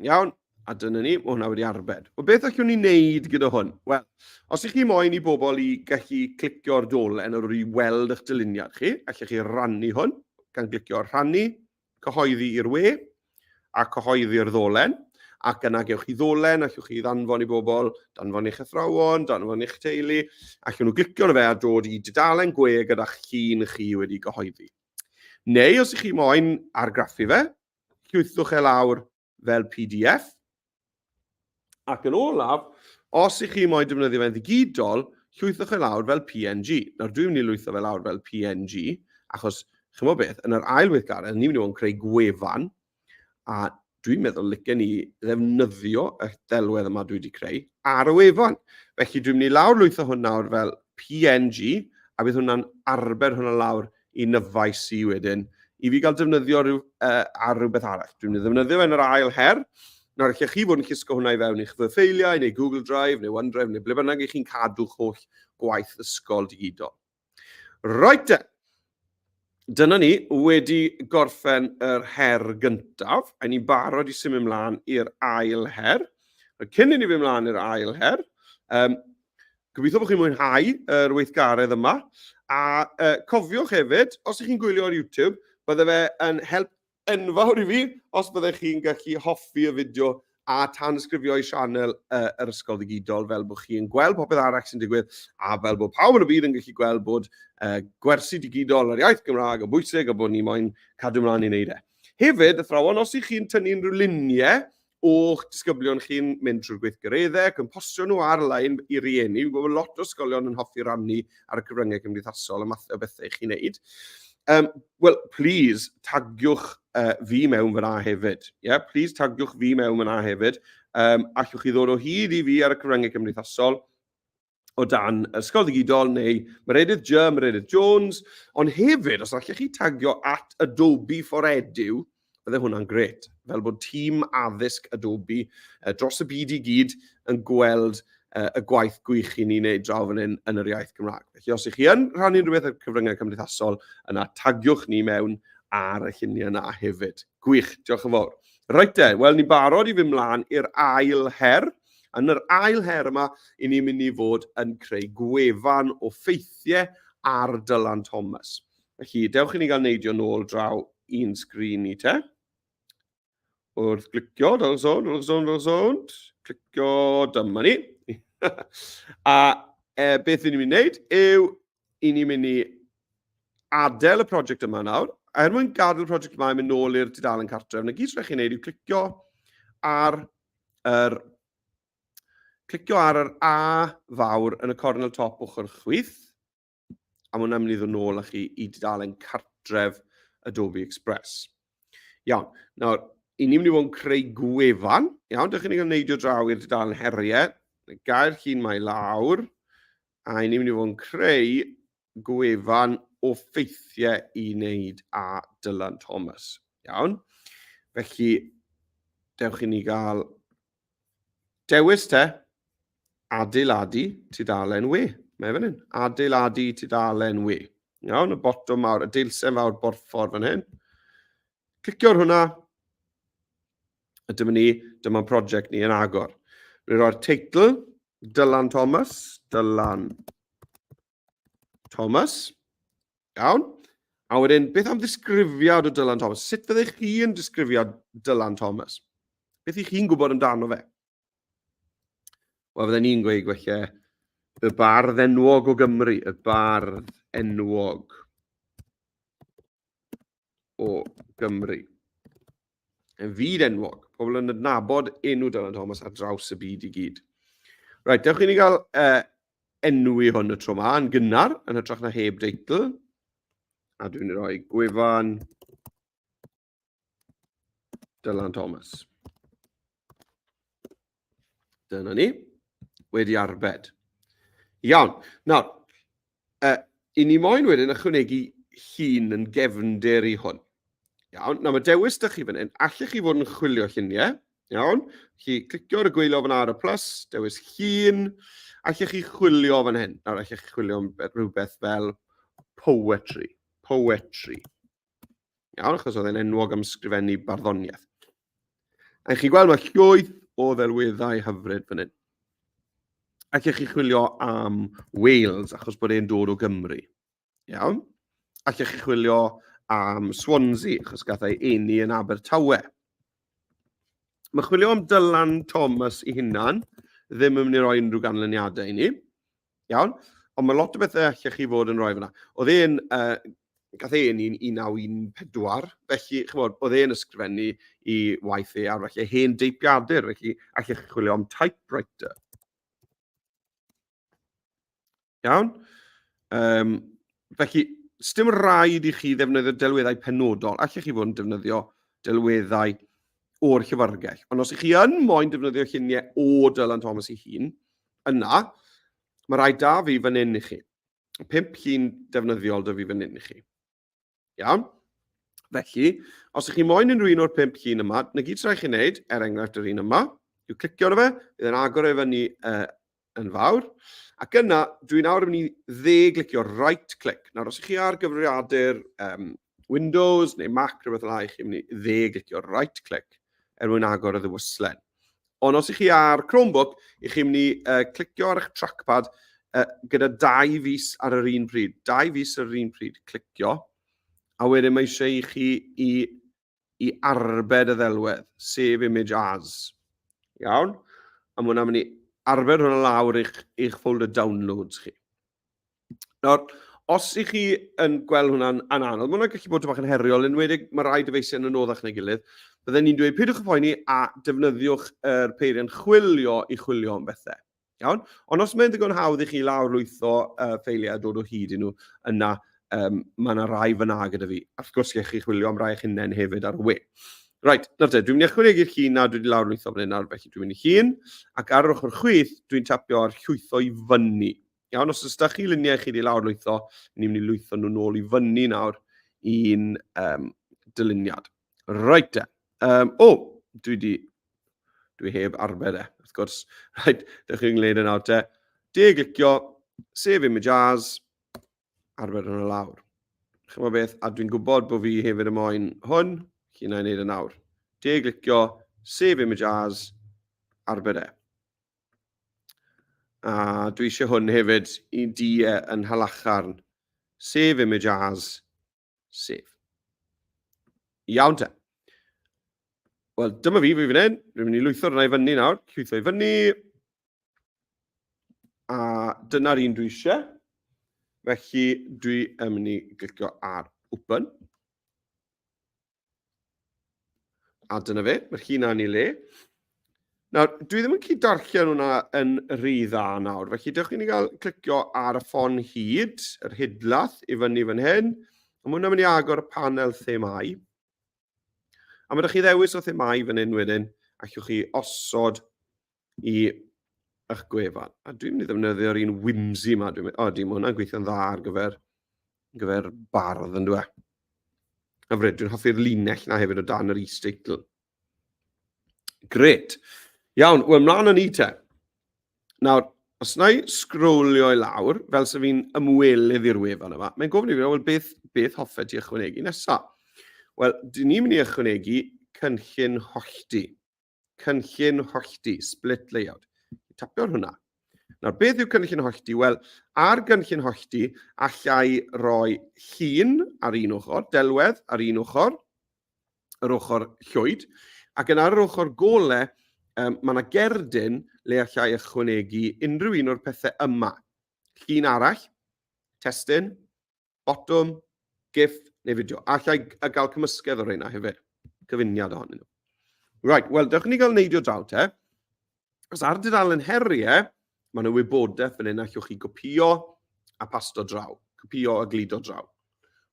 Speaker 1: Iawn, a dyna ni, mae hwnna wedi arbed. O beth allwn ni wneud gyda hwn? Wel, os ych chi moyn i bobl i gallu clicio'r dolen ar ôl i weld eich dyluniad chi, allwch chi rannu hwn, gan glicio rhannu, cyhoeddi i'r we, a cyhoeddi'r ddolen, ac yna gewch chi ddolen, allwch chi ddanfon i bobl, danfon i'ch athrawon, danfon i'ch teulu, allwch nhw glicio na fe a dod i dudalen gwe gyda'ch llun chi wedi cyhoeddi. Neu, os ych chi moyn argraffu fe, llwythwch e lawr fel PDF, ac yn olaf, os ych chi moyn defnyddio fe'n digidol, llwythwch e lawr fel PNG. Nawr, dwi'n mynd i lwytho fe lawr fel PNG, achos, chi'n gwybod beth, yn yr ail weithgaredd, ni'n mynd i fod yn creu gwefan, a dwi'n meddwl licen ni ddefnyddio y ddelwedd yma dwi wedi creu ar y wefan. Felly, dwi'n mynd i lawr lwytho hwn nawr fel PNG, a bydd hwnna'n arbed hwnna lawr i nyfais i wedyn, i fi gael defnyddio ar rhywbeth arall. Dwi'n mynd i ddefnyddio fe'n yr ail her. Nawr, allwch chi fod yn llusgo hwnna i fewn i'ch ffeiliau, neu Google Drive, neu OneDrive, neu ble bynnag chi'n cadw'ch holl gwaith ysgol digidol. Right then. Dyna ni wedi gorffen yr her gyntaf, a ni'n barod i symud ymlaen i'r ail her. Cyn i ni fynd ymlaen i'r ail her, gobeithio bod chi'n mwynhau yr weithgaredd yma, a cofiwch hefyd, os ych chi'n gwylio ar YouTube, bydde fe yn help enfawr i fi os byddech chi'n gallu hoffi y fideo a tanysgrifio i sianel yr Ysgol Digidol fel bod chi'n gweld popeth arall sy'n digwydd a fel bod pawb yn y byd yn gallu gweld bod gwersi digidol ar iaith Gymraeg yn bwysig a bod ni moyn cadw ymlaen i wneud e. Hefyd, athrawon, os ych chi'n tynnu unrhyw luniau o'ch disgyblion chi'n mynd trwy'r gweithgareddau, yn postio nhw ar-lein i rieni. Fi'n gwybod lot o ysgolion yn hoffi rannu ar y cyfryngau cymdeithasol y math o bethau chi'n neud. Wel, please, tagiwch fi mewn fyna hefyd. Yeah, please, tagiwch fi mewn fyna hefyd. Allwch chi ddod o hyd i fi ar y cyfryngau cymdeithasol o dan Ysgol Digidol neu Meredudd Jones, ond hefyd, os allwch chi tagio at Adobe Edu, bydde hwnna'n gret. Fel bod tîm addysg Adobe dros y byd i gyd yn gweld y gwaith gwych i ni'n neud draw fan hyn yn yr iaith Gymraeg. Felly, os ych chi yn rhannu'n rhywbeth ar cyfryngau cymdeithasol, yna tagiwch ni mewn ar y lluniau yna hefyd. Gwych, diolch yn fawr. Reit then, wel, ni'n barod i fynd mlaen i'r ail her. Yn yr ail her yma, i ni'n mynd i fod yn creu gwefan o ffeithiau ar Dylan Thomas. Felly, dewch i ni gael neidio nôl draw un sgrîn i te. Wrth glicio, dylsond, clicio, dyma ni. A beth i ni'n mynd i wneud yw i ni'n mynd i adael y prosiect yma nawr. A mwyn gadael y prosiect yma i mynd nôl i'r dudalen cartref, na gyd rhaid chi'n wneud yw clicio ar yr A fawr yn y cornel top ochr chwith. A mae hwnna'n mynd i ddod nôl â chi i dudalen cartref Adobe Express. Iawn, nawr, i ni'n mynd i fod yn creu gwefan. Iawn, dych chi'n gael neidio draw i'r dudalen heriau. Gair llun mai lawr. A i ni'n mynd i fod yn creu gwefan o ffeithiau i wneud a Dylan Thomas. Iawn. Felly, dewch i ni gael dewis te, adeiladu tudalen we. Mae fan hyn, adeiladu tudalen we. Iawn, y botwm mawr, y deilsen fawr borffor fan hyn. Clicio'r hwnna. A dyma'n prosiect ni yn agor. Rwy'n rhoi'r teitl, Dylan Thomas. Iawn. A wedyn, beth am ddisgrifiad o Dylan Thomas? Sut fyddech chi'n disgrifiad Dylan Thomas? Beth ych chi'n gwybod amdano fe? Wel, fydden ni'n gweud gwella y bardd enwog o Gymru. Y bardd enwog o Gymru. Yn fyd enwog. Pobl yn adnabod enw Dylan Thomas ar draws y byd i gyd. Reit, dewch i ni gael enwi hwn y tro yma yn gynnar, yn hytrach na heb deitl. A dwi'n rhoi gwefan Dylan Thomas. Dyna ni. Wedi arbed. Iawn. Nawr, i ni moyn wedyn ychwanegu llun yn gefndir i hwn. Iawn. Nawr, mae dewis dych chi fan hyn. Allech chi fod yn chwilio lluniau. Iawn. Chi clicio ar y gweilio fan ar y plus, dewis llun. Allech chi chwilio fan hyn. Nawr, allech chi chwilio am rhywbeth fel poetry. poetry. Iawn, achos oedd e'n enwog am sgrifennu barddoniaeth. A chi gweld mae llwyth o ddelweddau hyfryd fan hyn. Ac chi chwilio am Wales, achos bod e'n dod o Gymru. Iawn? Ac chi chwilio am Swansea, achos gath ei eni yn Abertawe. Mae chwilio am Dylan Thomas i hunan, ddim yn mynd i roi unrhyw ganlyniadau i ni. Iawn? Ond mae lot o bethau allech chi fod yn rhoi fyna. Oedd e'n, gath ei eni'n 1914, felly, chymod, oedd e'n ysgrifennu i waith ei ar felly hen deipiadur, felly allech chi chwilio am typewriter. Iawn? Felly, sdim rhaid i chi ddefnyddio delweddau penodol. Allech chi fod yn defnyddio delweddau o'r llyfrgell. Ond os ych chi yn moyn defnyddio lluniau o Dylan Thomas i hun, yna, mae rhaid da fi fan hyn i chi. 5 llun defnyddiol da fi fan hyn i chi. Iawn? Felly, os ych chi moyn unrhyw un o'r 5 llun yma, na gyd sy'n rhaid chi wneud, enghraifft yr un yma, yw clicio arno fe, bydd yn agor efo ni yn fawr. Ac yna, dwi'n nawr yn mynd i glicio right click. Nawr, os ych chi ar gyfrifiadur Windows neu Mac rhywbeth yna, chi'n mynd i glicio right click mwyn agor y ddywyslen. Ond os ych chi ar Chromebook, ych chi'n mynd i clicio ar eich trackpad gyda 2 fis ar yr un pryd. 2 fis ar yr un pryd, clicio. A wedyn mae eisiau i chi i arbed y ddelwedd, save image as. Iawn? A mae hwnna'n mynd i arbed hwnna lawr i'ch folder downloads chi. Nawr, os ych chi yn gweld hwnna'n anodd, mae hwnna'n gallu bod yn bach yn heriol, yn wedi mae rhaid y feisiau yn anoddach neu gilydd. Byddwn ni'n dweud, peidiwch y poeni a defnyddiwch yr peiriant chwilio i chwilio am bethau. Iawn? Ond os mae'n ddigon hawdd i chi lawrlwytho ffeiliau a dod o hyd i nhw, yna mae yna rai fyna gyda fi. Wrth gwrs, gech chi chwilio am rai eich hunain hefyd ar y we. Right, nawr te, dwi'n mynd i ychwanegu'r llun a dwi'n lawrlwytho fan hyn ar felly dwi'n mynd i llun, ac ar yr ochr chwith, dwi'n tapio ar llwytho i fyny. Iawn, os ydych chi luniau chi wedi lawrlwytho, ni'n mynd i lwytho nhw nôl i fyny nawr i'n dyluniad. Right te. Dwi heb arbed wrth gwrs. Right, dych chi'n gwneud yn awr te. Glicio, save image as, arbed hwnna lawr. Chyma beth, a dwi'n gwybod bod fi hefyd y moyn hwn, chi'n ei wneud yn awr. Glicio, save image as, arbed A dwi eisiau hwn hefyd i yn halacharn. Save image as, save. Iawn te. Wel, dyma fi fan hyn. Dwi'n mynd i lwytho hwnna i fyny nawr. Llwytho i fyny. A dyna'r un dwi eisiau. Felly, dwi yn mynd i glicio ar open. A dyna fe. Mae'r llun a'n ei le. Nawr, dwi ddim yn gallu darllen hwnna yn rhy dda nawr. Felly, dewch chi'n gael clicio ar y ffon hyd, yr hydlath, i fyny fan hyn. A mae hwnna'n mynd i agor y panel themau. A mae ydych chi ddewis o themau fan hyn wedyn, allwch chi osod i eich gwefan. A dwi'n mynd i ddefnyddio'r un whimsy yma. Dim hwnna'n gweithio'n dda ar gyfer bardd yn dwi. Hyfryd, dwi'n hoffi'r linell na hefyd o dan yr is-teitl. Gret. Iawn, wel, mlaen o'n i te. Nawr, os na i sgrolio i lawr, fel se fi'n ymwelydd i'r wefan yma, mae'n gofyn i fi, wel, beth hoffet i ychwanegu nesaf? Wel, dyn ni'n mynd i ychwanegu cynllun hollti. Cynllun hollti, split layout. Tapio'r hwnna. Nawr, beth yw cynllun hollti? Wel, ar cynllun hollti, allai roi llun ar un ochr, delwedd ar un ochr, yr ochr llwyd, ac yn ar yr ochr gole, mae yna gerdyn le allai ychwanegu unrhyw un o'r pethau yma. Llun arall, testyn, botwm, gif, neu fideo. Allai gael cymysgedd o'r reina hefyd. Cyfuniad ohonyn nhw. Right, wel, dewch ni gael neidio draw te. Os ar dudalen heriau, mae yna wybodaeth fan hyn allwch chi gopio a pasto draw. Copio a glido draw.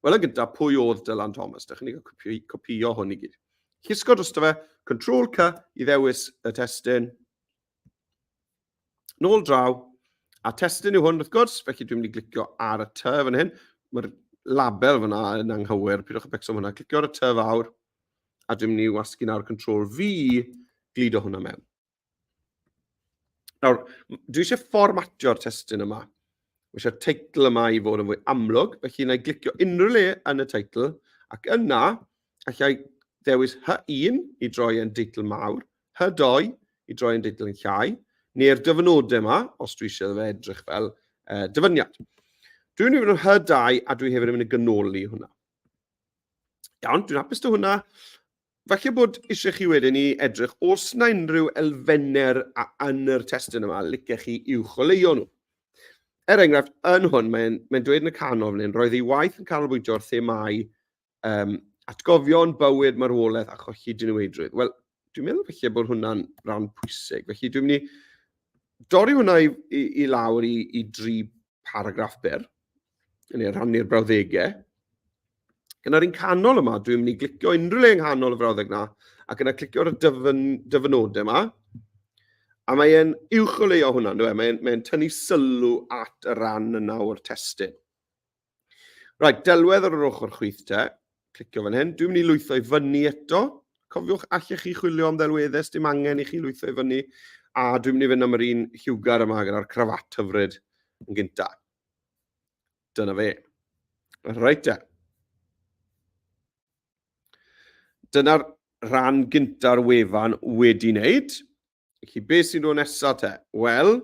Speaker 1: Wel, yn gyda, pwy oedd Dylan Thomas? Dewch ni gael copio hwn i gyd. Llusgo drosto fe, Ctrl-C i ddewis y testyn. Nôl draw. A testyn yw hwn, wrth gwrs, felly dwi'n mynd i glicio ar y ty fan hyn. Mae'r label fyna yn anghywir, pidwch y becso hwnna. Clicio ar y ty fawr, a dwi'n mynd i wasgu nawr Ctrl-V, glido hwnna mewn. Nawr, dwi eisiau fformatio'r testyn yma. eisiau'r teitl yma i fod yn fwy amlwg, felly na i glicio unrhyw le yn y teitl, ac yna, allai dewis H1 i droi yn deitl mawr, H2 i droi yn deitl yn llai, neu'r dyfynodau yma, os dwi eisiau fe edrych fel dyfyniad. Dwi'n mynd i fod yn H2 a dwi hefyd yn mynd i ganoli hwnna. Iawn, dwi'n hapus dy hwnna. Falle bod eisiau chi wedyn i edrych os na unrhyw elfenner yn yr testyn yma licech chi uwcholeuo nhw. Enghraifft, yn hwn, mae'n dweud yn y canol fan hyn, roedd ei waith yn canolbwyntio o'r themau atgofion, bywyd, marwolaeth a cholli diniweidrwydd. Wel, dwi'n meddwl falle bod hwnna'n rhan pwysig. Felly dwi'n mynd i dorri hwnna i lawr i 3 paragraff byr, yn ei rhannu'r brawddegau. Gyda'r un canol yma, dwi'n mynd i glicio unrhyw le yng nghanol y frawddeg yna, ac yna clicio ar y dyfynodau yma, a mae'n uwcholeuo hwnna, mae'n tynnu sylw at y ran yna o'r testyn. Right, delwedd ar yr ochr chwith te, clicio fan hyn. Dwi'n mynd i lwytho i fyny eto. Cofiwch, allech chi chwilio am ddelweddau, dim angen i chi lwytho i fyny, a dwi'n mynd i fynd am yr un lliwgar yma gyda'r crafat hyfryd yn gynta. Dyna fe. Right te. Dyna'r rhan gynta'r wefan wedi wneud. Felly, beth sy'n dod nesaf te? Wel,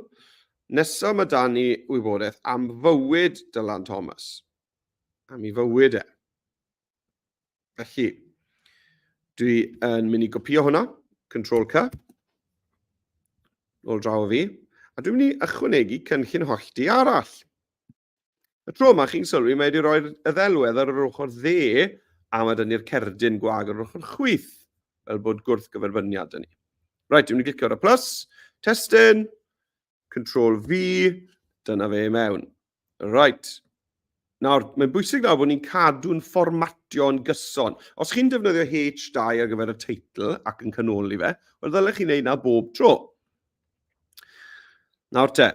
Speaker 1: nesaf mae da ni wybodaeth am fywyd Dylan Thomas. Am ei fywyd e. Felly, dwi yn mynd i gopio hwnna, Ctrl-C, ôl draw o fi, a dwi'n mynd i ychwanegu cynllun hollti arall. Y tro yma chi'n sylwi, mae wedi rhoi y ddelwedd ar yr ochr dde, a mae dyn ni'r cerdyn gwag ar yr ochr chwith, fel bod gwrth gyferbyniad dyn ni. Right, dwi'n mynd i glicio ar y plus, testyn, Ctrl-V, dyna fe mewn. Right. Nawr, mae'n bwysig nawr bod ni'n cadw'n fformatio'n gyson. Os chi'n defnyddio H2 ar gyfer y teitl ac yn canoli fe, wel ddylech chi'n neud na bob tro. Nawr te,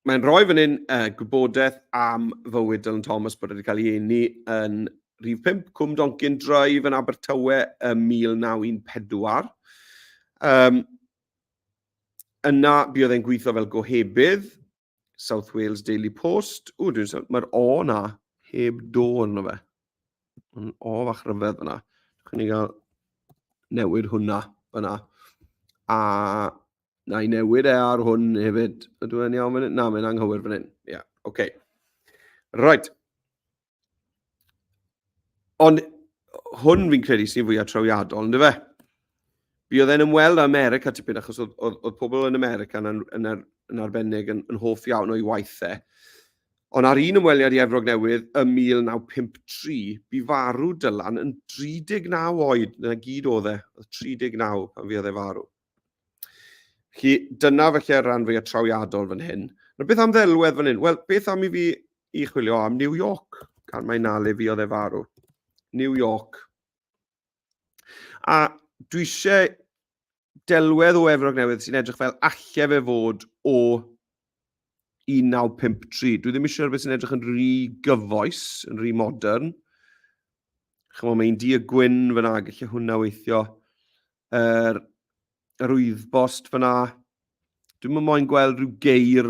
Speaker 1: mae'n rhoi fan hyn gwybodaeth am fywyd Dylan Thomas bod wedi cael ei eni yn Rhif 5, Cwm Doncyn Drive yn Abertawe ym 1914. Yna, buodd e'n gweithio fel gohebydd, South Wales Daily Post. Mae'r O na, heb do yno fe. Mae'n O fach ryfedd fyna. Chwn ni gael newid hwnna fyna. A na i newid ar hwn hefyd. Ydw e'n iawn fan hyn? Na, mae'n anghywir fan hyn. Ie, oce. Right. Ond hwn fi'n credu sy'n fwyaf trawiadol, ynddo fe? Buodd e'n ymweld â America tipyn, achos oedd pobl yn America yn arbennig yn hoff iawn o'i waithau. Ond ar un ymweliad i Efrog Newydd ym 1953, bu farw Dylan yn 39 oed. Dyna gyd oedd e, 39 pan fuodd e farw. Felly, dyna felly rhan fwyaf trawiadol fan hyn. Beth am ddelwedd fan hyn? Wel, beth am i fi i chwilio am New York? Gan mae nale fi oedd e farw. New York. A dwi eisiau delwedd o Efrog Newydd sy'n edrych fel allai fe fod o 1953. Dwi ddim eisiau rhywbeth sy'n edrych yn rhy gyfoes, yn rhy modern. Chymod, mae'n di y gwyn fyna, gallai hwnna weithio. Yr wyddbost fyna. Dwi'n mynd moyn gweld rhyw geir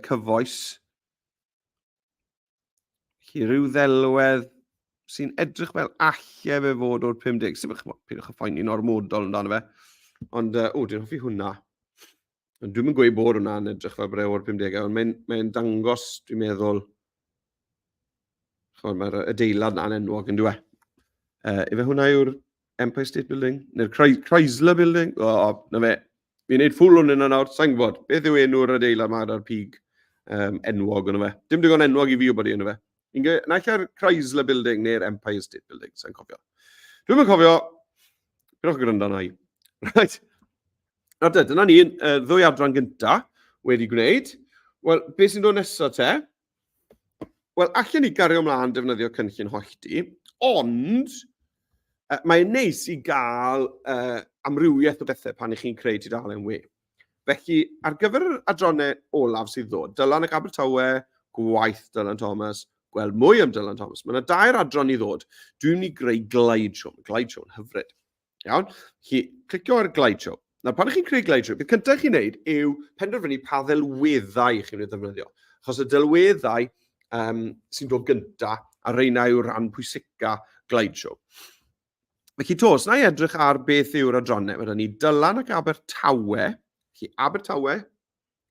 Speaker 1: cyfoes. Rhyw ddelwedd sy'n edrych fel allai fe fod o'r 50. Sef pidwch y ffaen i'n ormodol amdano fe. Ond, dwi'n hoffi hwnna. Dwi'n mynd gweud bod hwnna'n edrych fel brew o'r 50, ond mae'n dangos, dwi'n meddwl, mae'r adeilad na'n enwog yn dweud. Efe hwnna yw'r Empire State Building? Neu'r Chrysler Building? Na fe. Fi'n neud ffwl hwn yna nawr, sa'n gwybod. Beth yw enw'r adeilad ma'r pig enwog yna fe? Dim digon enwog i fi o bod i yna fe. Na eich Chrysler Building neu'r Empire State Building, sa'n cofio. Dwi'n mynd cofio, beth o'ch gryndo na i. Right. Nawr dyna ni, ddwy adran gynta wedi gwneud. Wel, beth sy'n dod nesaf te? Wel, allan ni gario ymlaen defnyddio cynllun hollti, ond mae'n neis i gael amrywiaeth o bethau pan i chi'n creu tudalen web. Felly, ar gyfer yr adrannau olaf sydd ddod, Dylan ac Abertawe, gwaith Dylan Thomas, gweld mwy am Dylan Thomas. Mae yna 2 adran i ddod. Dwi'n mynd i greu glideshow. Glideshow yn hyfryd. Iawn? Felly, clicio ar glideshow. Nawr, pan chi'n creu glideshow, beth cyntaf chi'n neud yw penderfynu pa ddelweddau chi'n mynd i ddefnyddio. Achos y delweddau sy'n dod gyntaf, a reina yw'r rhan pwysica glideshow. Felly tos, na i edrych ar beth yw'r adrannau. Mae ni Dylan ac Abertawe. Felly Abertawe,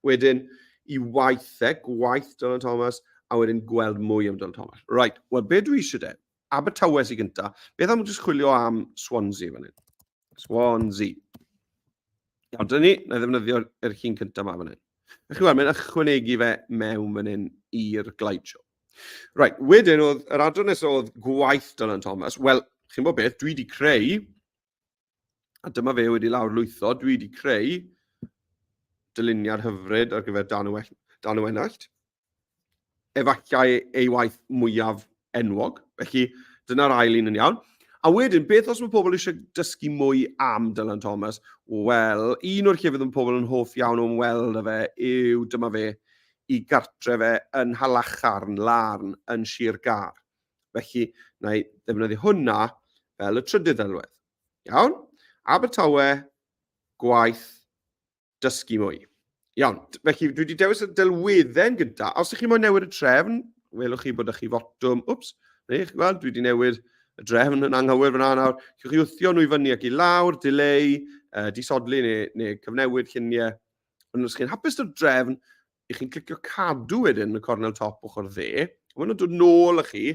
Speaker 1: wedyn i waith, gwaith Dylan Thomas, a wedyn gweld mwy am Dylan Thomas. Right, wel, be dwi eisiau de? Abertawe sy'n gyntaf. Beth am jyst chwilio am Swansea fan hyn? Swansea. Iawn, dyna ni, na i ddefnyddio'r llun cyntaf ma fan hyn. Ych chi weld, mae'n ychwanegu fe mewn fan hyn i'r glideshow. Right, wedyn oedd yr adran nesaf oedd gwaith Dylan Thomas. Wel, chi'n bod beth, dwi wedi creu, a dyma fe wedi lawr lwytho, dwi wedi creu dyluniad hyfryd ar gyfer dan y wenallt. Efallai ei waith mwyaf enwog, felly dyna'r ail un yn iawn. A wedyn, beth os mae pobl eisiau dysgu mwy am Dylan Thomas? Wel, un o'r llefydd yn pobl yn hoff iawn o'n weld fe yw dyma fe i gartre fe yn Halacharn, Larn, yn Sir Gar. Felly, na i ddefnyddio hwnna fel y trydydd ddelwedd. Iawn? Abertawe, gwaith, dysgu mwy. Iawn, felly dwi wedi dewis y delweddau'n gyntaf. Os ydych chi moyn newid y trefn, welwch chi bod ydych chi fotwm, neu chi'n gweld, dwi wedi newid y drefn yn anghywir fyna nawr. Chi'ch chi wthio nhw i fyny ac i lawr, delay, disodli neu cyfnewid lluniau. Ond os chi'n hapus o'r drefn, i chi'n clicio cadw wedyn yn y cornel top ochr dde, a mae'n dod nôl â chi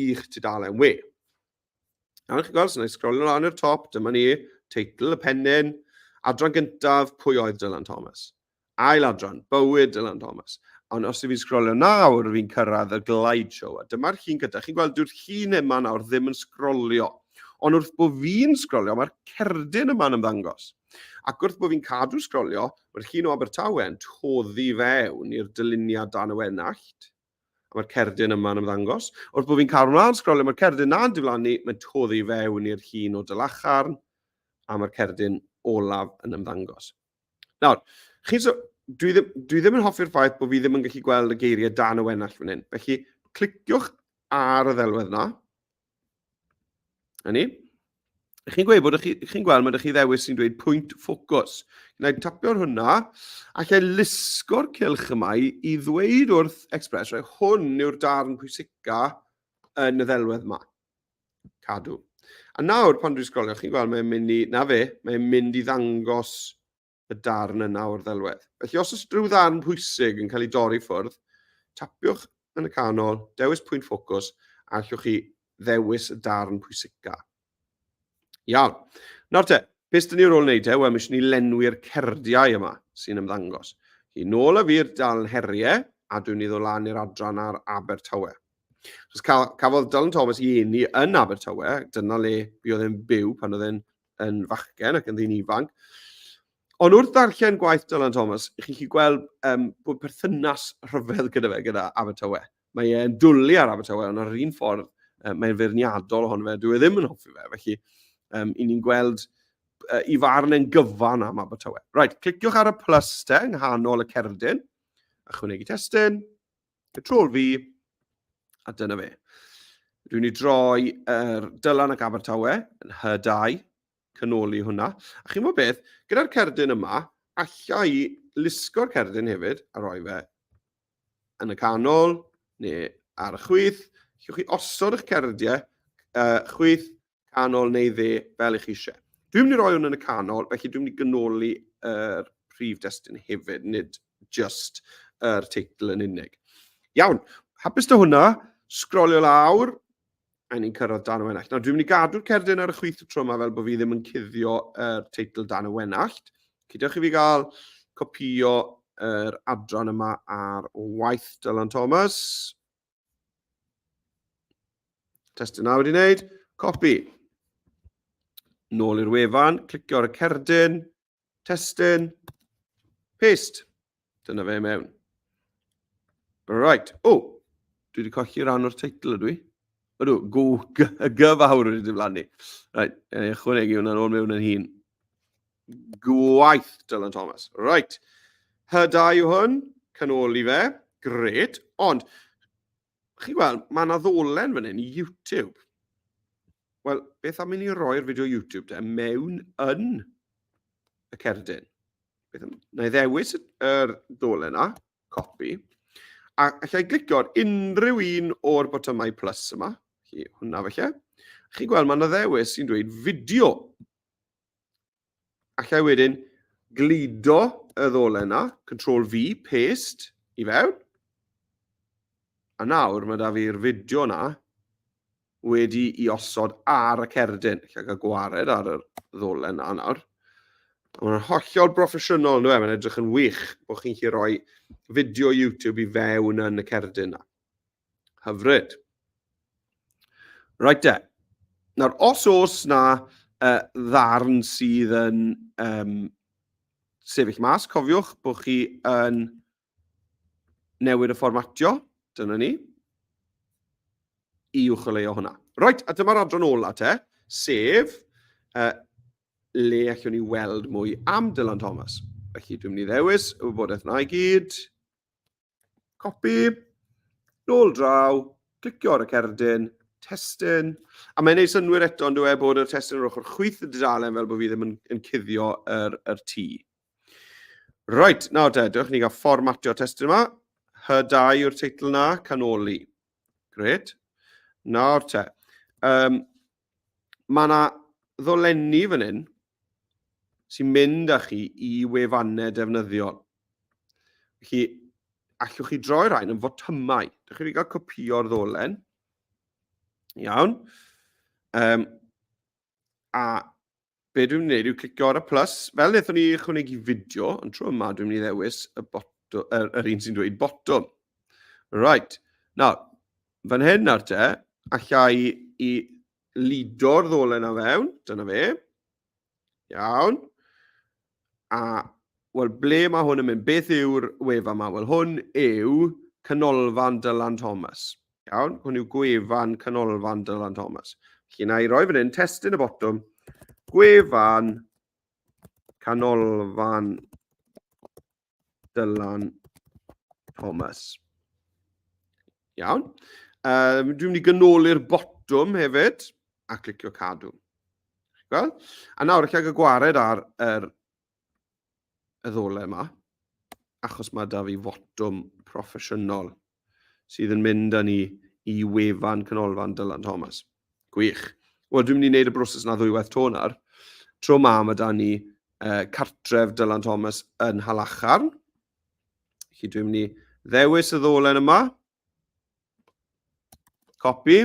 Speaker 1: i'ch tudalen we. Nawr chi'n gweld, sy'n ei sgrolio lan i'r top, dyma ni, teitl y pennyn, adran gyntaf, pwy oedd Dylan Thomas. Ail adran, bywyd Dylan Thomas. Ond os fi'n sgrolio nawr, fi'n cyrraedd y glideshow. A dyma'r llun gyda. Chi'n gweld, dyw'r llun yma nawr ddim yn sgrolio. Ond wrth bod fi'n sgrolio, mae'r cerdyn yma'n ymddangos. Ac wrth bod fi'n cadw sgrolio, mae'r llun o Abertawe yn toddi fewn i'r dyluniad dan y wenallt. A mae'r cerdyn yma'n ymddangos. Wrth bod fi'n cadw mlaen sgrolio, mae'r cerdyn na'n diflannu, mae'n toddi fewn i'r llun o Dylacharn. A mae'r cerdyn olaf yn ymddangos. Nawr, dwi ddim yn hoffi'r ffaith bod fi ddim yn gallu gweld y geiriau dan y wenallt fan hyn. Felly, cliciwch ar y ddelwedd yna. Hynny. Chi'n gweud bod chi'n gweld mae chi ddewis sy'n dweud pwynt ffocws. Gwna i tapio'r hwnna, a lle lusgo'r cylch yma i ddweud wrth Express, hwn yw'r darn pwysica yn y ddelwedd yma. Cadw. A nawr, pan dwi'n sgrolio, chi'n gweld mae'n mynd i ddangos y darn yna o'r ddelwedd. Felly, os oes rhyw ddarn pwysig yn cael ei dorri ffwrdd, tapiwch yn y canol, dewis pwynt ffocws, a allwch chi ddewis y darn pwysica. Iawn. Nawr te, beth dyn ni ar ôl wneud wel, mae eisiau ni lenwi'r cerdiau yma sy'n ymddangos. Nôl â fi'r darn heriau, a dwi'n iddo lan i'r adran ar Abertawe. Chos cafodd Dylan Thomas i eni yn Abertawe, dyna le fi oedd e'n byw pan oedd e'n fachgen ac yn ddyn ifanc. Ond wrth ddarllen gwaith Dylan Thomas, chi'n chi gweld bod perthynas rhyfedd gyda Abertawe. Mae e'n dwlu ar Abertawe, ond ar un ffordd mae'n feirniadol ohono fe, dwi e ddim yn hoffi fe. Felly, i ni'n gweld i farn yn gyfan am Abertawe. Right, cliciwch ar y plus te, yng nghanol y cerdyn, ychwanegu testyn, Control V, a dyna fe. Dwi'n ni droi Dylan ac Abertawe yn Hy2, canoli hwnna. A chi'n gwybod beth, gyda'r cerdyn yma, allai lusgo'r cerdyn hefyd, a roi fe yn y canol, neu ar y chwith. Chi'ch chi osod eich cerdiau, chwith, canol neu dde, fel eich eisiau. Dwi'n mynd i roi hwn yn y canol, felly dwi'n mynd i gynoli yr prif destun hefyd, nid just yr teitl yn unig. Iawn, hapus dy hwnna, sgrolio lawr, a ni'n cyrraedd dan y wenallt. Nawr, dwi'n mynd i gadw'r cerdyn ar y chwith y tro yma fel bod fi ddim yn cuddio yr teitl dan y wenallt. Cydewch i fi gael copio yr adran yma ar waith Dylan Thomas. Testyn na wedi wneud. Copi. Nôl i'r wefan, clicio ar y cerdyn, testyn, paste. Dyna fe mewn. Right. Dwi wedi colli ran o'r teitl ydw i. Ydw, gyfawr wedi diflannu. Right, ychwanegu hwnna'n ôl mewn yn hun. Gwaith Dylan Thomas. Right. Hy2 yw hwn, canoli fe, gret, ond chi'n gweld, mae yna ddolen fan hyn i YouTube. Wel, beth am i ni roi'r fideo YouTube mewn yn y cerdyn. Na i ddewis yr ddolen yna, copi, a allai glicio ar unrhyw un o'r botymau plus yma, hwnna felly. Chi gweld mae'n ddewis sy'n dweud fideo. Allai wedyn glido y ddolen yna, Ctrl V, paste, i fewn. A nawr mae da fi'r fideo yna wedi i osod ar y cerdyn. Allai gael gwared ar y ddolen yna nawr. Mae'n hollol broffesiynol, nhw, mae'n edrych yn wych bod chi'n gallu rhoi fideo YouTube i fewn yn y cerdyn yna. Hyfryd. Right de. Nawr, os oes na ddarn sydd yn sefyll mas, cofiwch bod chi yn newid y fformatio, dyna ni, i uwcholeuo hwnna. Right, a dyma'r adran ola te, sef le allwn ni weld mwy am Dylan Thomas. Felly dwi'n mynd i ddewis y wybodaeth yna i gyd, copi, nôl draw, clicio ar y cerdyn, testyn, a mae'n neud synwyr eto yn dweud bod y testyn yn ochr chwyth y dudalen fel bod fi ddim yn cuddio yr tŷ. Right, nawr te, dewch ni gael fformatio testyn yma, Hy2 yw'r teitl yna, canoli. Gret. Nawr te. Mae yna ddolenni fan hyn sy'n mynd â chi i wefannau defnyddiol. Felly, allwch chi droi rhain yn fotymau. Dych chi wedi cael copio'r ddolen. Iawn. A be dwi'n mynd i wneud yw clicio ar y plus. Fel wnaethon ni ychwanegu fideo, ond tro yma dwi'n mynd i ddewis yr un sy'n dweud botwm. Right. Nawr, fan hyn nawr te, allai i lido'r ddolen a fewn, dyna fe. Iawn. A, wel, ble mae hwn yn mynd? Beth yw'r wefan yma? Wel, hwn yw canolfan Dylan Thomas. Iawn, hwn yw gwefan canolfan Dylan Thomas. Felly, na i roi fan hyn, testyn y botwm, gwefan canolfan Dylan Thomas. Iawn. Dwi'n mynd i gynoli'r botwm hefyd, a clicio cadw. Wel, a nawr allai gael gwared ar y ddolen yma, achos mae da fi fotwm proffesiynol sydd yn mynd â ni i wefan canolfan Dylan Thomas. Gwych. Wel, dwi'n mynd i wneud y broses yna ddwywaith to nawr. Tro mae da ni cartref Dylan Thomas yn Halacharn. Felly dwi'n mynd i ddewis y ddolen yma. Copi.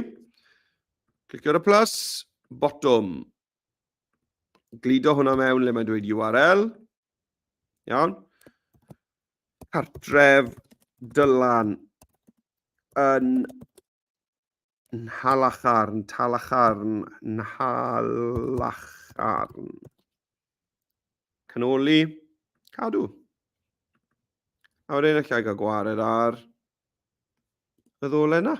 Speaker 1: Clicio ar y plus. Botwm. Glido hwnna mewn le mae'n dweud URL. Iawn. Cartref Dylan yn Halacharn, Halacharn. Canoli, cadw. A wedyn allai gael gwared ar y ddolen yna.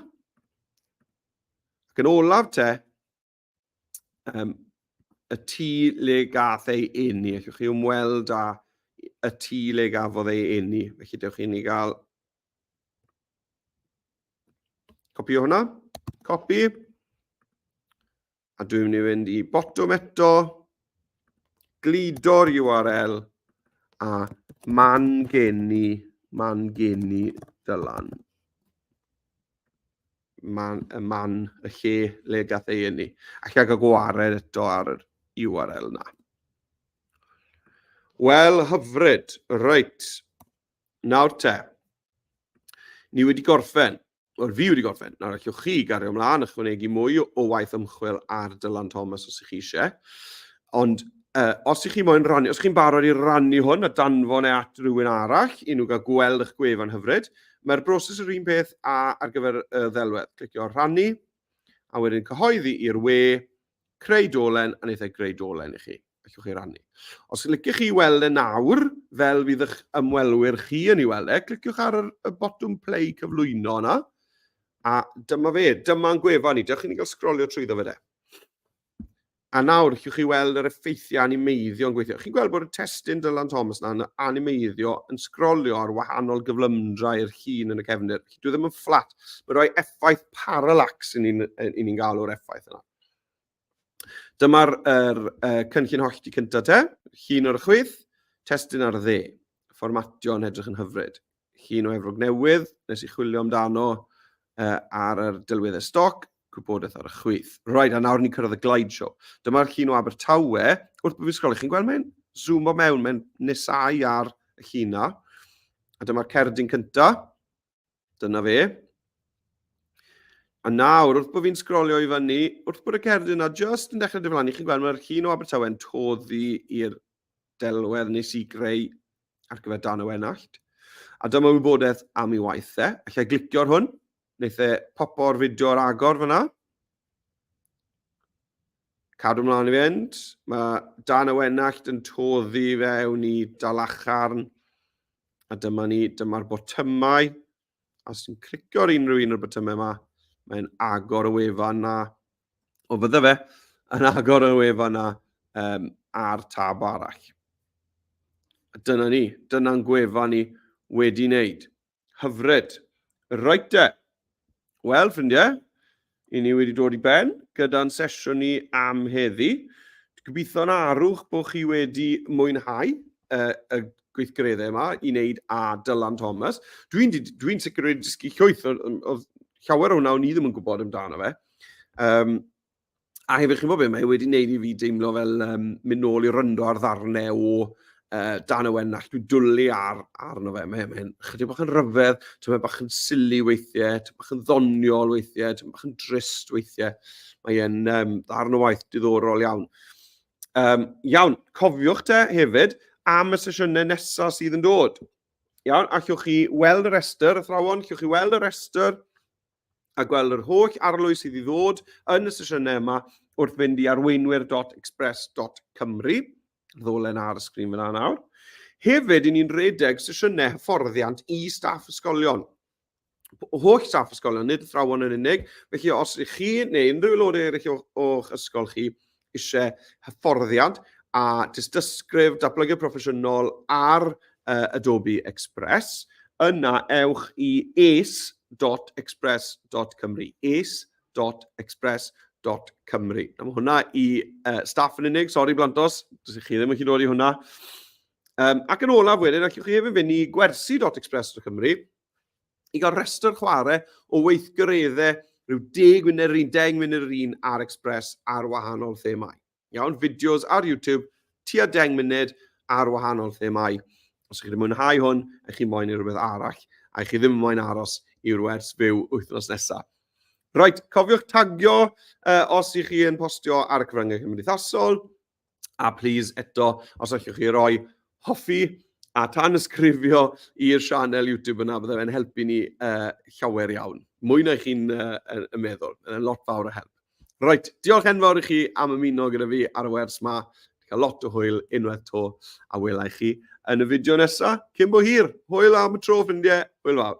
Speaker 1: Ac yn olaf te, y tŷ le gath ei eni. Allwch chi ymweld â y tŷ le gafodd ei eni. Felly dewch chi ni gael copi o hwnna. Copi. A dwi'n mynd i fynd i botwm eto. Glido'r URL. A man geni Dylan. Y lle le gath ei eni. Allai gael gwared eto ar yr URL yna. Wel, hyfryd. Reit. Nawr te. Ni wedi gorffen. Wel, fi wedi gorffen. Nawr allwch chi gario ymlaen ychwanegu mwy o waith ymchwil ar Dylan Thomas os ych chi eisiau. Ond os ych chi moyn rannu, os chi'n barod i rannu hwn a danfon at rhywun arall, i nhw gael gweld eich gwefan hyfryd, mae'r broses yr un peth ar gyfer y ddelwedd. Clicio rhannu, a wedyn cyhoeddi i'r we, creu dolen, a wneud greu dolen i chi. Allwch chi rannu. Os liciwch chi weld e nawr, fel fydd eich ymwelwyr chi yn ei weld e, cliciwch ar y botwm play cyflwyno yna, a dyma fe, dyma'n gwefan ni. Dewch chi ni gael sgrolio trwyddo fe de. A nawr, allwch chi weld yr effeithiau animeiddio yn gweithio. Chi'n gweld bod y testyn Dylan Thomas yna yn animeiddio yn sgrolio ar wahanol gyflymdrau i'r llun yn y cefndir. Dwi ddim yn fflat. Mae'n rhoi effaith parallax i ni'n gael o'r effaith yna. Dyma'r cynllun hollti cyntaf te, llun o'r chwith, testyn ar dde, fformatio'n edrych yn hyfryd. Llun o Efrog Newydd, nes I chwilio amdano ar yr dylwyddau stoc, gwybodaeth ar y chwith. Roed, a nawr ni'n cyrraedd y glide show. Dyma'r llun o Abertawe, wrth bod fi'n sgol, chi'n gweld mae'n zoom o mewn, mae'n nesau ar y llun na. A dyma'r cerdyn cyntaf, dyna fe. A nawr, wrth bod fi'n sgrolio I fyny, wrth bod y cerdyn na just yn dechrau diflannu, chi'n gweld mae'r llun o Abertawe yn toddi i'r delwedd nes I greu ar gyfer dan y wenallt. A dyma wybodaeth am I waith e. Allai glicio ar hwn, wneith e popo'r fideo ar agor fyna. Cadw mlaen I fynd. Mae dan y wenallt yn toddi fewn I dalacharn. A dyma'r botymau. A os ti'n clicio ar unrhyw un o'r botymau yma, mae'n agor y wefan na. O fydde fe yn agor y wefan na ar tab arall. A dyna ni. Dyna'n gwefan ni wedi wneud. Hyfryd. Right te. Wel, ffrindiau, I ni wedi dod I ben gyda'n sesiwn ni am heddi. Gobeithio'n arwch bod chi wedi mwynhau y gweithgareddau yma I wneud â Dylan Thomas. Dwi'n sicr wedi dysgu llwyth, oedd llawer o hwnna o'n I ddim yn gwybod amdano fe. A hefyd chi'n bod be, mae wedi wneud I fi deimlo fel mynd nôl I ryndo ar ddarnau o dan y wenallt, dwi'n dwlu arno fe. Mae'n chydig bach yn ryfedd, mae'n bach yn sili weithiau, bach yn ddoniol weithiau, bach yn drist weithiau. Mae'n ddarn o waith diddorol iawn. Iawn, cofiwch te hefyd am y sesiynau nesaf sydd yn dod. Iawn, allwch chi weld y restr, athrawon, allwch chi weld y restr a gweld yr holl arlwys sydd I ddod yn y sesiynau yma wrth fynd I arweinwyr.express.cymru. Ddolen ar y sgrîn fyna nawr. Hefyd, ni'n redeg sesiynau hyfforddiant I staff ysgolion. Holl staff ysgolion, nid athrawon yn unig. Felly, os ych chi neu unrhyw aelodau eraill o'ch ysgol chi eisiau hyfforddiant a dysgrif datblygu proffesiynol ar Adobe Express, yna ewch I ace.express.cymru. ace.express.cymru. Mae hwnna I staff yn unig, sori blantos, dys chi ddim yn chi dod I hwnna. Ac yn olaf wedyn, allwch chi hefyd fynd I gwersi.express.cymru I gael restr chwarae o weithgareddau rhyw 10 munud, 10 munud yr un ar Express ar wahanol themau. Iawn, fideos ar YouTube, tua 10 munud ar wahanol themau. Os chi ddim yn mwynhau hwn, a chi moyn I rhywbeth arall, a chi ddim yn moyn aros I'r wers fyw wythnos nesaf. Right, cofiwch tagio os ych chi yn postio ar y cyfryngau cymdeithasol. A please, eto, os allwch chi roi hoffi a tan ysgrifio I'r sianel YouTube yna, bydde fe'n helpu ni llawer iawn. Mwy na chi'n meddwl, yn lot fawr o help. Right, diolch enfawr I chi am ymuno gyda fi ar y wers yma. Cael lot o hwyl unwaith to a welai chi yn y fideo nesaf. Cyn bo hir, hwyl am y tro ffrindiau, hwyl fawr.